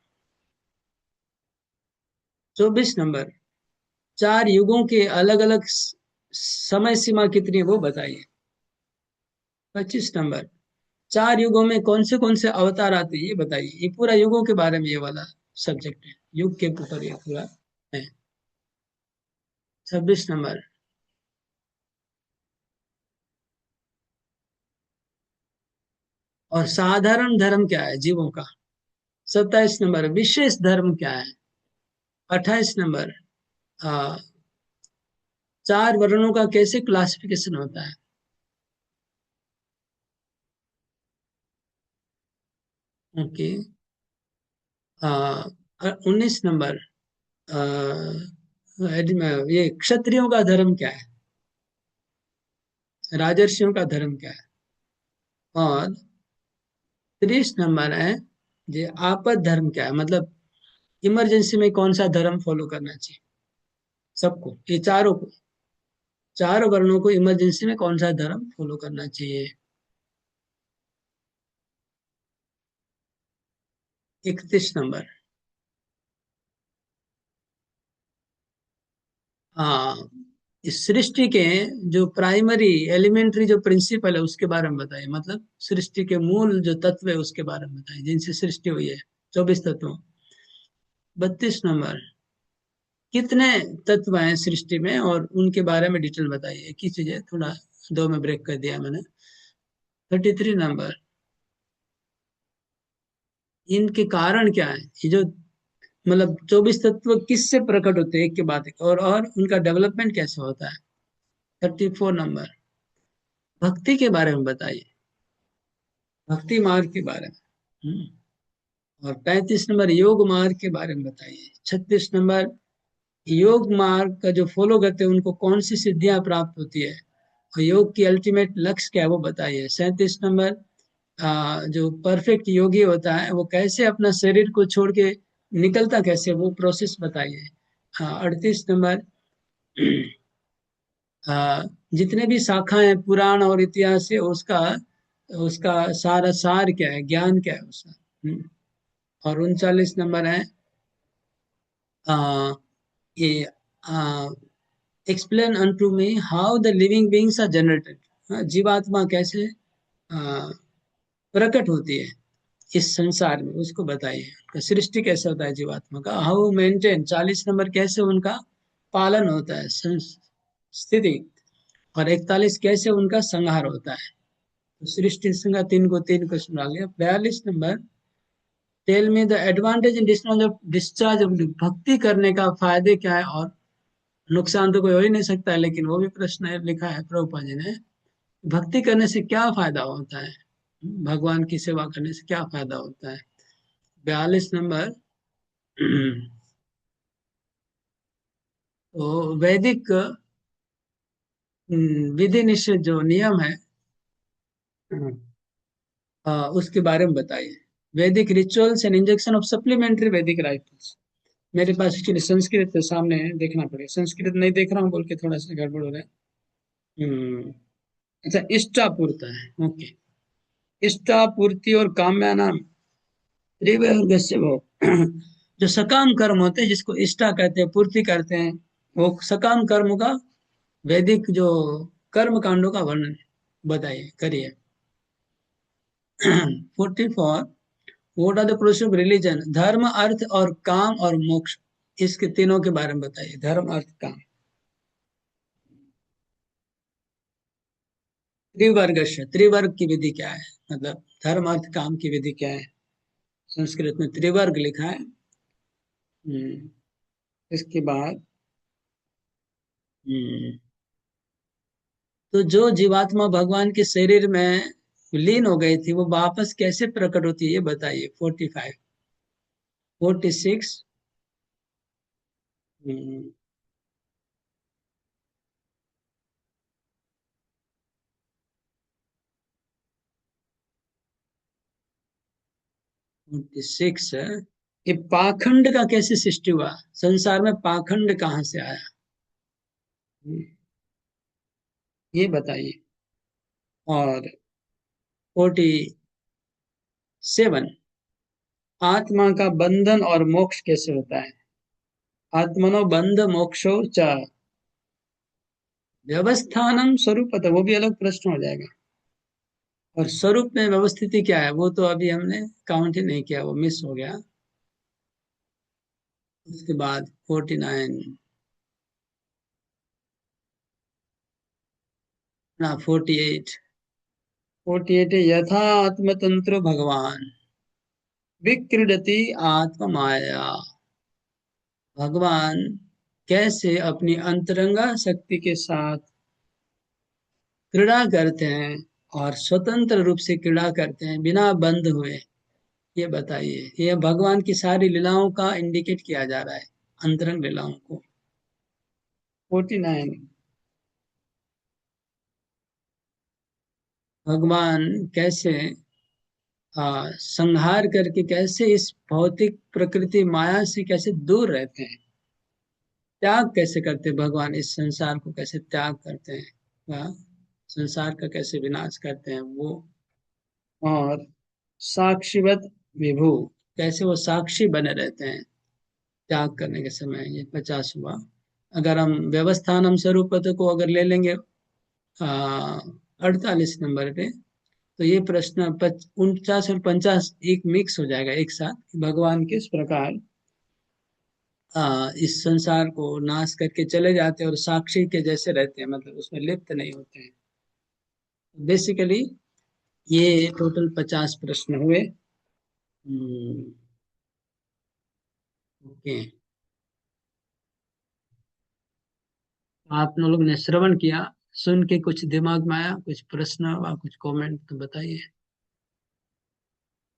24 नंबर, 4 युगों के अलग अलग समय सीमा कितनी है वो बताइए। 25 नंबर, 4 युगों में कौन से अवतार आते हैं ये बताइए। ये पूरा युगों के बारे में ये वाला सब्जेक्ट है, युग के ऊपर ये पूरा है। 26 नंबर, और साधारण धर्म क्या है जीवों का। 27 नंबर, विशेष धर्म क्या है। 28 नंबर, आ, 4 वर्णों का कैसे क्लासिफिकेशन होता है। ओके। 19 नंबर, आ, ये क्षत्रियों का धर्म क्या है, राजर्षियों का धर्म क्या है। और 30 नंबर है ये आपद धर्म क्या है, मतलब इमरजेंसी में कौन सा धर्म फॉलो करना चाहिए सबको, ये चारों को, 4 वर्णों को इमरजेंसी में कौन सा धर्म फॉलो करना चाहिए। 31 नंबर, हाँ, इस सृष्टि के जो प्राइमरी एलिमेंट्री जो प्रिंसिपल है उसके बारे में बताइए, मतलब सृष्टि के मूल जो तत्व है उसके बारे में बताइए जिनसे सृष्टि हुई है, 24 तत्वों। 32 नंबर, कितने तत्व हैं सृष्टि में और उनके बारे में डिटेल बताइए। एक ही चीज है, थोड़ा 2 में ब्रेक कर दिया मैंने। 33 नंबर, इनके कारण क्या है, ये जो मतलब 24 तत्व किससे प्रकट होते हैं एक के बाद एक, और उनका डेवलपमेंट कैसे होता है। 34 नंबर, भक्ति के बारे में बताइए, भक्ति मार्ग के बारे में। और 35 नंबर, योग मार्ग के बारे में बताइए। 36 नंबर, योग मार्ग का जो फॉलो करते हैं उनको कौन सी सिद्धियां प्राप्त होती है और योग की अल्टीमेट लक्ष्य क्या है वो बताइए। 37 नंबर, जो परफेक्ट योगी होता है वो कैसे अपना शरीर को छोड़ के निकलता कैसे, वो प्रोसेस बताइए। 38 नंबर, जितने भी शाखाएं पुराण और इतिहास है उसका उसका सारा सार क्या है, ज्ञान क्या है उसका। और 39 नंबर है, आ, ये explain unto me how the living beings are generated, जीवात्मा कैसे प्रकट होती है इस संसार में उसको बताइए। उनका सृष्टि कैसे होता है जीवात्मा का, हाउ मेंटेन। 40 नंबर, कैसे उनका पालन होता है, स्थिति। और 41, कैसे उनका संहार होता है। तो सृष्टि संहार 3 क्वेश्चन आ गया। 42 number, tell me the advantage in discharge of भक्ति करने का फायदे क्या है और नुकसान तो कोई हो ही नहीं सकता है, लेकिन वो भी प्रश्न है, लिखा है प्रभुपाद जी ने, भक्ति करने से क्या फायदा होता है, भगवान की सेवा करने से क्या फायदा होता है। 42 नंबर, तो वैदिक विधि निषेध जो नियम है उसके बारे में बताइए। वैदिक rituals and injection of supplementary वैदिक राइटर्स। मेरे पास एक्चुअली संस्कृत तो सामने है, देखना पड़ेगा, संस्कृत नहीं देख रहा हूँ बोल के थोड़ा सा गड़बड़ हो रहा है। अच्छा, इष्टापूर्त है, ओके। इष्टापूर्ति और काम्यानाम त्रिवर्गस्य भव। जो सकाम कर्म होते हैं जिसको इष्टा कहते हैं, पूर्ति करते हैं, वो सकाम कर्म का वैदिक जो कर्म कांडों का वर्णन बताइए, करिए। 44, what are the process of religion, धर्म अर्थ और काम और मोक्ष, इसके तीनों के बारे में बताइए, धर्म अर्थ काम। त्रिवर्ग, त्रिवर्ग की विधि क्या है, मतलब धर्म अर्थ काम की विधि क्या है। संस्कृत में त्रिवर्ग लिखा है। इसके बाद तो जो जीवात्मा भगवान के शरीर में लीन हो गई थी वो वापस कैसे प्रकट होती है ये बताइए। 45, 46, 46 है। ये पाखंड का कैसे सृष्टि हुआ, संसार में पाखंड कहाँ से आया, ये बताइए। और 47, आत्मा का बंधन और मोक्ष कैसे होता है। आत्मनो बंध मोक्षो च व्यवस्थानम स्वरूप, वो भी अलग प्रश्न हो जाएगा। और स्वरूप में व्यवस्थिति क्या है वो तो अभी हमने काउंट ही नहीं किया, वो मिस हो गया। उसके बाद 49, ना 48 है, यथा आत्मतंत्र भगवान विक्रीडति आत्म माया। भगवान कैसे अपनी अंतरंगा शक्ति के साथ क्रीड़ा करते हैं और स्वतंत्र रूप से क्रीड़ा करते हैं बिना बंद हुए, ये बताइए। ये भगवान की सारी लीलाओं का इंडिकेट किया जा रहा है, अंतरंग लीलाओं को। 49, भगवान कैसे संहार करके कैसे इस भौतिक प्रकृति माया से कैसे दूर रहते हैं, त्याग कैसे करते हैं भगवान, इस संसार को कैसे त्याग करते हैं, संसार का कैसे विनाश करते हैं वो। और साक्षीवत विभु, कैसे वो साक्षी बने रहते हैं त्याग करने के समय। ये 50 हुआ। अगर हम व्यवस्थानम स्वरूप को अगर ले लेंगे 48 नंबर पे, तो ये प्रश्न 49 और 50 एक मिक्स हो जाएगा एक साथ। भगवान किस प्रकार इस संसार को नाश करके चले जाते हैं और साक्षी के जैसे रहते हैं, मतलब उसमें लिप्त नहीं होते हैं। बेसिकली ये टोटल 50 प्रश्न हुए। ओके, आप लोग ने श्रवण किया, सुन के कुछ दिमाग में आया, कुछ प्रश्न हुआ, कुछ कमेंट तो बताइए,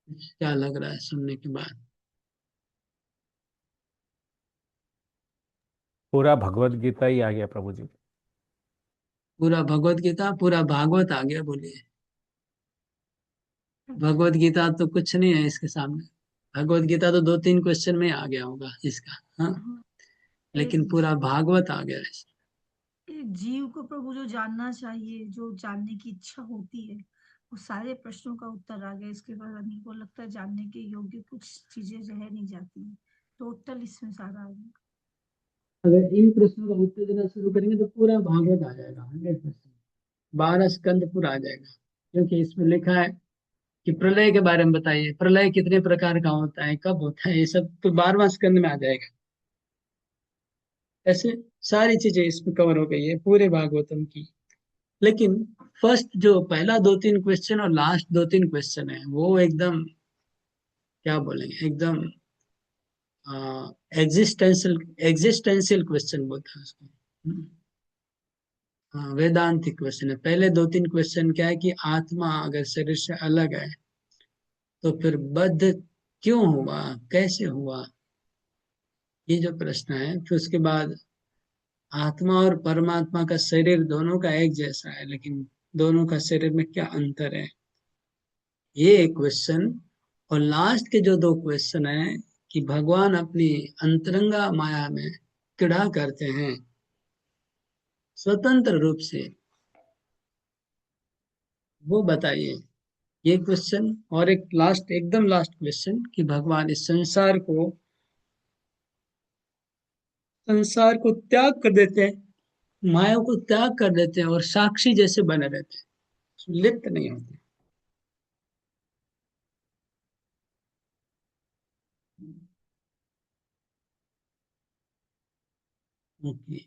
क्या लग रहा है सुनने के बाद। पूरा भगवत गीता ही आ गया प्रभु जी। पूरा भगवत गीता, पूरा भागवत आ गया, बोलिए। भगवत गीता तो कुछ नहीं है इसके सामने। भगवत गीता तो 2-3 क्वेश्चन में आ गया होगा इसका, हाँ, लेकिन एक पूरा भागवत आ गया है। एक जीव को प्रभु जो जानना चाहिए, जो जानने की इच्छा होती है, वो सारे प्रश्नों का उत्तर आ गया। इसके बाद आदमी को लगता है जानने के योग्य कुछ चीजें रह नहीं जाती है। टोटल इसमें सारा आ गया। अगर इन प्रश्नों का उत्तर देना शुरू करेंगे तो पूरा भागवत आ जाएगा, 100%। 12 स्कंद पूरा आ जाएगा, क्योंकि इसमें लिखा है कि प्रलय के बारे में बताइए, प्रलय कितने प्रकार का होता है, कब होता है, ये सब तो 12वां स्कंद में आ जाएगा। ऐसे सारी चीजें इसमें कवर हो गई है पूरे भागवतम की। लेकिन फर्स्ट जो पहला 2-3 क्वेश्चन और लास्ट 2-3 क्वेश्चन है, वो एकदम क्या बोलेंगे, एकदम एग्जिस्टेंशियल एग्जिस्टेंशियल क्वेश्चन बोलते हैं उसको। हाँ, वेदांतिक क्वेश्चन है। पहले 2-3 क्वेश्चन क्या है कि आत्मा अगर शरीर से अलग है तो फिर बद्ध क्यों हुआ, कैसे हुआ, ये जो प्रश्न है। फिर उसके बाद आत्मा और परमात्मा का शरीर दोनों का एक जैसा है, लेकिन दोनों का शरीर में क्या अंतर है, ये एक क्वेश्चन। और लास्ट के जो 2 क्वेश्चन है कि भगवान अपनी अंतरंगा माया में क्रीड़ा करते हैं स्वतंत्र रूप से, वो बताइए, ये क्वेश्चन। और एक लास्ट, एकदम लास्ट क्वेश्चन कि भगवान इस संसार को त्याग कर देते हैं, माया को त्याग कर देते हैं और साक्षी जैसे बने रहते हैं, लिप्त नहीं होते। ओके,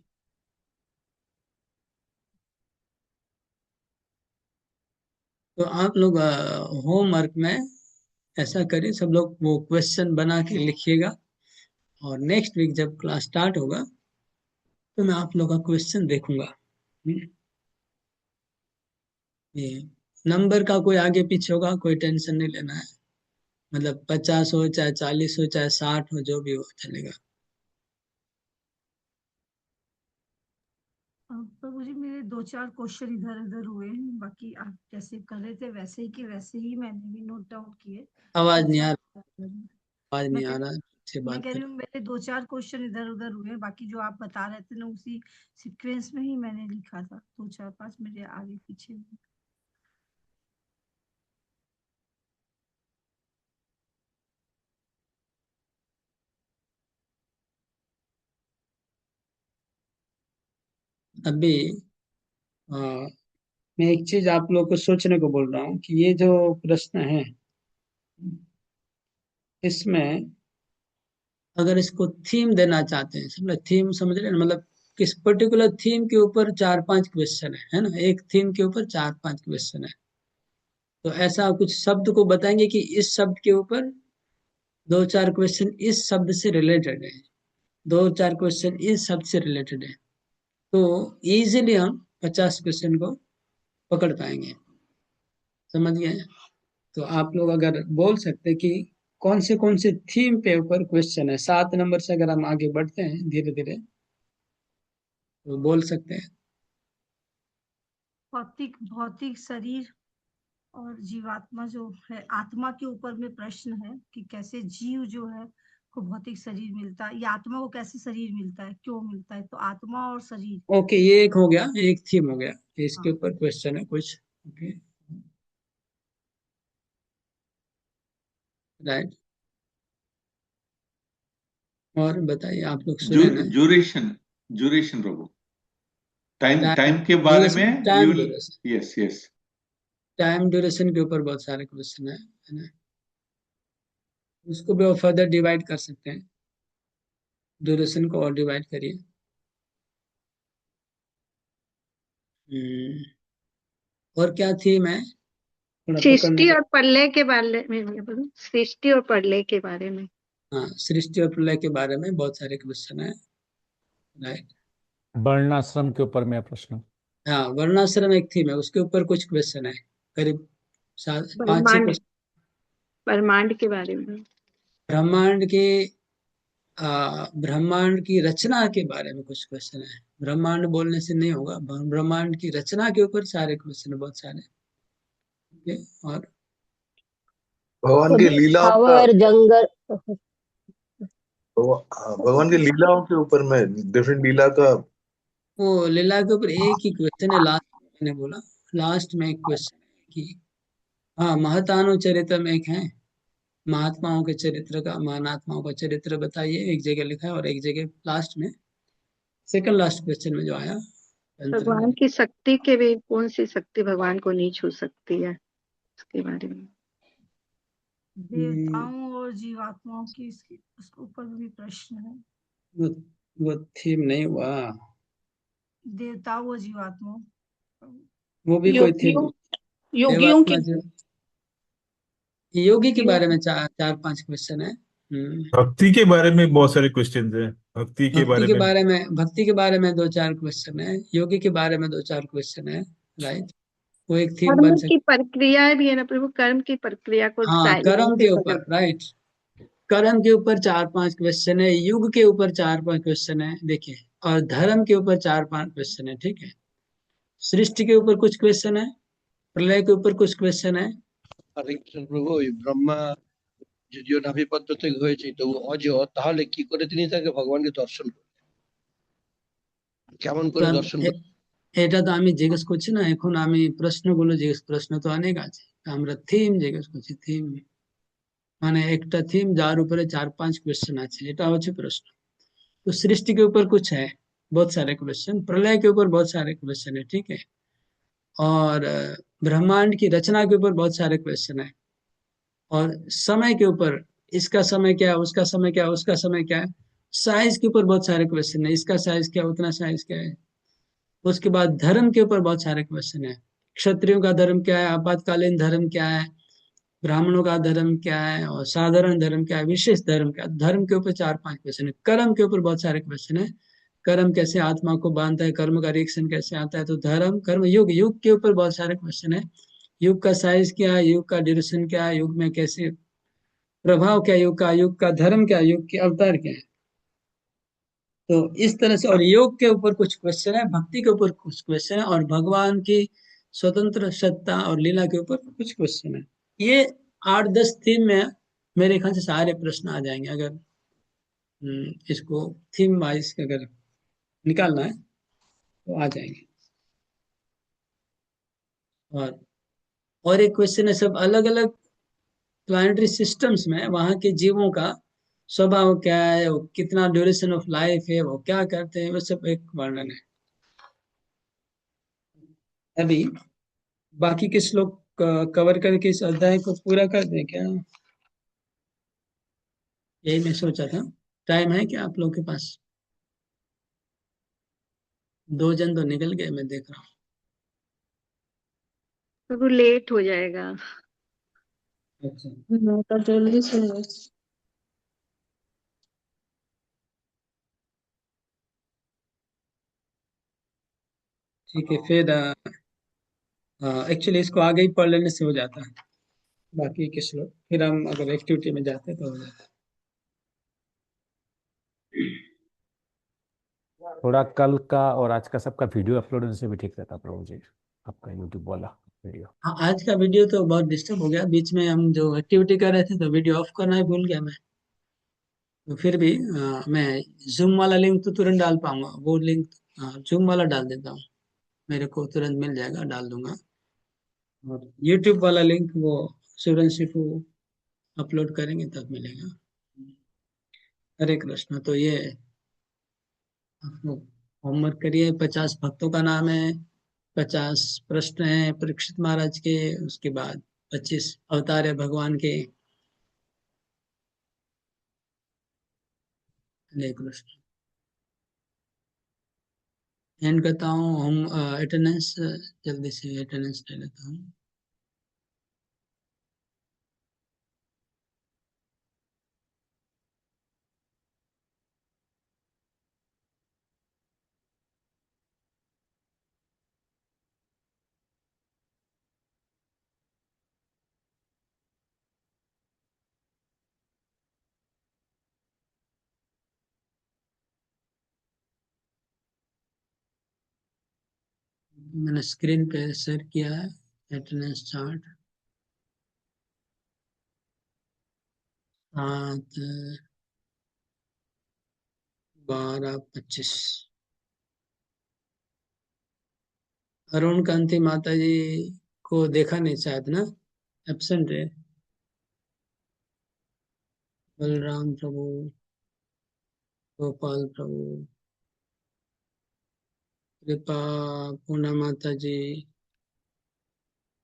तो आप लोग होमवर्क में ऐसा करिए, सब लोग वो क्वेश्चन बना के लिखिएगा, और नेक्स्ट वीक जब क्लास स्टार्ट होगा तो मैं आप लोग का क्वेश्चन देखूंगा। ये नंबर का कोई आगे पीछे होगा, कोई टेंशन नहीं लेना है, मतलब 50 हो चाहे 40 हो चाहे 60 हो, जो भी हो चलेगा। प्रभु जी, मेरे 2-4 क्वेश्चन इधर उधर हुए हैं, बाकी आप जैसे कर रहे थे वैसे ही के वैसे ही मैंने भी नोट डाउन किए। आवाज नहीं आ मैं रहा, आवाज नहीं आ कह रहा, से बात कह रही करें। हूँ मेरे 2-4 क्वेश्चन इधर उधर हुए हैं, बाकी जो आप बता रहे थे ना उसी सीक्वेंस में ही मैंने लिखा था। 2-4-5 मेरे आगे पीछे हुए। अभी मैं एक चीज आप लोग को सोचने को बोल रहा हूँ कि ये जो प्रश्न है, इसमें अगर इसको थीम देना चाहते हैं, समझ थीम समझ रहे हैं ना, मतलब किस पर्टिकुलर थीम के ऊपर 4-5 क्वेश्चन है ना, एक थीम के ऊपर 4-5 क्वेश्चन है। तो ऐसा कुछ शब्द को बताएंगे कि इस शब्द के ऊपर 2-4 क्वेश्चन इस शब्द से रिलेटेड है, 2-4 क्वेश्चन इस शब्द से रिलेटेड है, तो इजीली हम 50 क्वेश्चन को पकड़ पाएंगे। समझ गए? तो आप लोग अगर बोल सकते कि कौन से थीम पे ऊपर क्वेश्चन है, 7 नंबर से अगर हम आगे बढ़ते हैं धीरे धीरे तो बोल सकते हैं। भौतिक भौतिक शरीर और जीवात्मा जो है, आत्मा के ऊपर में प्रश्न है कि कैसे जीव जो है को भौतिक शरीर मिलता है, या आत्मा को कैसे शरीर मिलता है, क्यों मिलता है। तो आत्मा और शरीर। ओके, ये एक हो गया, एक थीम हो गया, इसके हाँ। ऊपर क्वेश्चन है कुछ। Okay, right. और बताइए, आप लोग सुने ना? ड्यूरेशन प्रभु, टाइम टाइम टाइम के बारे ड्यूरेशन, में you time will. Duration, yes yes. Time duration के ऊपर बहुत सारे क्वेश्चन है ना, उसको भी और फर्दर डिवाइड कर सकते हैं, ड्यूरेशन को और डिवाइड करिए। और क्या थीम है, थोड़ा पकड़ने सृष्टि का। और प्रलय के बारे में बोलो, सृष्टि और प्रलय के बारे में। हाँ, सृष्टि और प्रलय के बारे में बहुत सारे क्वेश्चन है, राइट। वर्णाश्रम के ऊपर मेरा प्रश्न। हाँ, वर्णाश्रम एक थीम है, उसके ऊपर कुछ क्वेश्चन है, करीब 5-6 ब्रह्मांड, क्वेश्चन। ब्रह्मांड के बारे में। ब्रह्मांड के ब्रह्मांड की रचना के बारे में कुछ क्वेश्चन है, ब्रह्मांड बोलने से नहीं होगा, ब्रह्मांड की रचना के ऊपर सारे क्वेश्चन है, बहुत सारे। ओके, और भगवान की लीलाओं का, स्थावर जंगल। भगवान की लीलाओं के ऊपर में डिफरेंट लीला का। वो लीला के ऊपर एक ही क्वेश्चन है, लास्ट में मैंने बोला, लास्ट में एक क्वेश्चन है कि हाँ, महतानु चरितम एक है, महात्माओं के चरित्र का, महानात्माओं का चरित्र बताइए, एक जगह लिखा है, और एक जगह लास्ट में, सेकंड लास्ट क्वेश्चन में जो आया तंत्र में। भगवान की शक्ति के भी, कौन सी शक्ति भगवान को नहीं छू सकती है, उसके बारे में। देवताओं और जीवात्माओं की उसके ऊपर भी प्रश्न है। वो वो थीम नहीं हुआ, देवताओं और जीवात्माओं, वो भी कोई थीम। योगियों देवात्मा के जो योगी के बारे योग, में 4-5 क्वेश्चन है। भक्ति के बारे में बहुत सारे क्वेश्चन है, भक्ति के भक्ति बारे के में। बारे में, भक्ति के बारे में 2-4 क्वेश्चन है, योगी के बारे में 2-4 क्वेश्चन है, राइट। वो एक थीम बन कर्म सकती। की प्रक्रिया भी है ना प्रभु, कर्म की प्रक्रिया को हाँ, लाइन कर्म से के पकड़। ऊपर, राइट, कर्म के ऊपर 4-5 क्वेश्चन है, युग के ऊपर 4-5 क्वेश्चन है, देखिए, और धर्म के ऊपर 4-5 क्वेश्चन है, ठीक है। सृष्टि के ऊपर कुछ क्वेश्चन है, प्रलय के ऊपर कुछ क्वेश्चन है। হরে কৃষ্ণ প্রভু, ওই ব্রহ্মা যদিও নাভিপদ্ম থেকে হয়েছে তবু অজ, তাহলে কি করে তিনি তাকে ভগবানকে দর্শন করলেন, কেমন করে কারণ দর্শন করলেন? এটা তো আমি জিজ্ঞেস করছি না, এখন আমি প্রশ্নগুলো জিজ্ঞেস, প্রশ্ন তো অনেক আছে, আমরা থিম জিজ্ঞেস করছি, থিম মানে একটা থিম যার উপরে 4-5 क्वेश्चन আছে, এটা হচ্ছে প্রশ্ন। तो सृष्टि के ऊपर कुछ है, बहुत सारे क्वेश्चन, प्रलय के ऊपर बहुत सारे क्वेश्चन है, ठीक है, और ब्रह्मांड की रचना के ऊपर बहुत सारे क्वेश्चन है, और समय के ऊपर, इसका समय क्या है, उसका समय क्या है, उसका समय क्या है, साइज के ऊपर बहुत सारे क्वेश्चन है, इसका साइज क्या है, उतना साइज क्या है। उसके बाद धर्म के ऊपर बहुत सारे क्वेश्चन है, क्षत्रियों का धर्म क्या है, आपातकालीन धर्म क्या है, ब्राह्मणों का धर्म क्या है, और साधारण धर्म क्या है, विशेष धर्म क्या है, धर्म के ऊपर 4-5 क्वेश्चन है। कर्म के ऊपर बहुत सारे क्वेश्चन है, कर्म कैसे आत्मा को बांधता है, कर्म का रिएक्शन कैसे आता है, तो धर्म, कर्म, युग, युग के ऊपर बहुत सारे क्वेश्चन है, युग का साइज क्या है, युग का ड्यूरेशन क्या है, युग में कैसे प्रभाव क्या है युग का, युग का धर्म क्या है, युग के अवतार क्या है। तो इस तरह से, और योग के ऊपर कुछ क्वेश्चन है, भक्ति के ऊपर कुछ क्वेश्चन है, और भगवान की स्वतंत्र सत्ता और लीला के ऊपर कुछ क्वेश्चन है। ये 8-10 थीम में मेरे ख्याल से सारे प्रश्न आ जाएंगे, अगर इसको थीम वाइज अगर निकालना है तो आ जाएंगे। और एक क्वेश्चन है, सब अलग अलग प्लानिटरी सिस्टम्स में वहाँ के जीवों का स्वभाव क्या है, वो कितना ड्यूरेशन ऑफ लाइफ है, वो क्या करते हैं, वो सब एक वर्णन है। अभी बाकी के श्लोक कवर करके इस अध्याय को पूरा कर दें क्या, यही मैं सोचा था। टाइम है क्या आप लोग के पास? 2 जन तो निकल गए, मैं देख रहा हूँ। प्रभु लेट हो जाएगा। अच्छा, तो जल्दी से ठीक है फिर। एक्चुअली इसको आगे ही पढ़ लेने से हो जाता है, बाकी के श्लोक फिर हम अगर एक्टिविटी में जाते तो हो जाता है। थोड़ा कल का और आज का सबका वीडियो अपलोड होने से भी ठीक रहता प्रभु जी, आपका यूट्यूब वाला वीडियो। हाँ, आज का वीडियो तो बहुत डिस्टर्ब हो गया, बीच में हम जो एक्टिविटी कर रहे थे तो वीडियो ऑफ करना ही भूल गया मैं। तो फिर भी मैं जूम वाला लिंक तो तुरंत डाल पाऊंगा, वो लिंक जूम वाला डाल देता हूँ, मेरे को तुरंत मिल जाएगा, डाल दूंगा। और यूट्यूब वाला लिंक वो शिवरंशी को अपलोड करेंगे तब मिलेगा। हरे कृष्ण। तो ये आप लोग होमवर्क करिए। 50 भक्तों का नाम है, 50 प्रश्न हैं परीक्षित महाराज के, उसके बाद 25 अवतार है भगवान के। हरे कृष्ण। एंड करता हूँ। हम अटेंडेंस जल्दी से अटेंडेंस ले लेता हूँ। मैंने स्क्रीन पे शेयर किया है अटेंडेंस चार्ट। 7, 12, 25। अरुण कांति माता जी को देखा नहीं शायद ना, एब्सेंट है। बलराम प्रभु, गोपाल प्रभु, कृपा, पूना माता जी।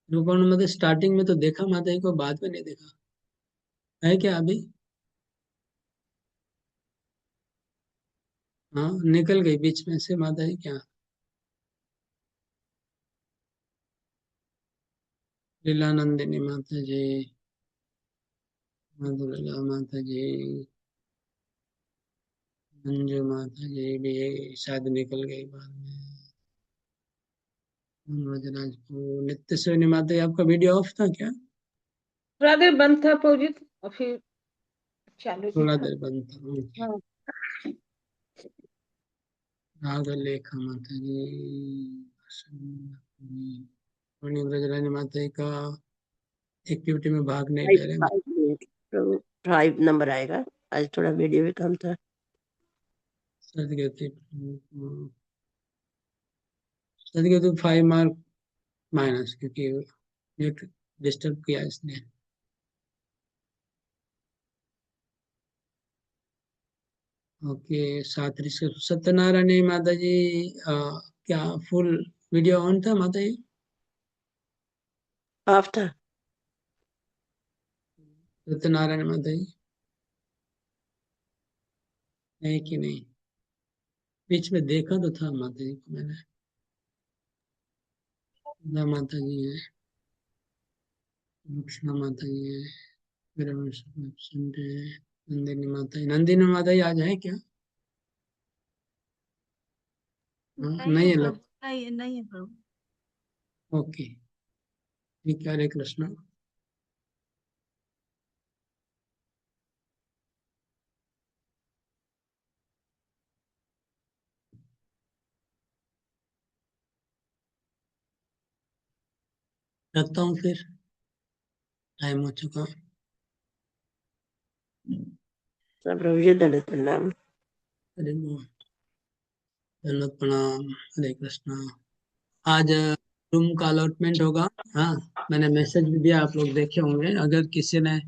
रूपा माता स्टार्टिंग में तो देखा माता जी को, बाद में नहीं देखा है क्या अभी? हाँ, निकल गई बीच में से माता जी क्या? लीलानंदिनी माता जी, मधुरला माता जी, मंजू माता जी भी शायद निकल गई बाद में। राजपुर नित्य सोनी माता जी, आपका वीडियो ऑफ था क्या? थोड़ा देर बंद था प्रभु जी, और फिर चालू थोड़ा देखा। देर बंद था। ओके। हाँ। नागलेखा माता जी, सोनी ब्रजरानी माता जी का एक्टिविटी में भाग नहीं ले रहे। 5 मिनट प्रभु, 5 नंबर आएगा। आज थोड़ा वीडियो भी कम था। सदगति, सदगति 5 मार्क माइनस, क्योंकि नेट डिस्टर्ब किया इसने। ओके। सात्री से सत्यनारायणी माता जी, क्या फुल वीडियो ऑन था माता जी? ऑफ था। सत्यनारायण माता जी है कि नहीं? बीच में देखा तो था माता जी को मैंने। सुधा माता जी है, लक्ष्मणा माता जी है, एब्सेंट है। नंदिनी माता जी, नंदिनी माता जी आज है क्या? हाँ, नहीं है लग। नहीं है प्रभु। ओके, ठीक है। हरे कृष्ण। रखता हूँ फिर, टाइम हो चुका। सब प्रभु जी दलित नाम। हरे बोल, दंडवत प्रणाम। हरे कृष्णा। आज रूम का अलॉटमेंट होगा। हाँ, मैंने मैसेज भी दिया, आप लोग देखे होंगे। अगर किसी ने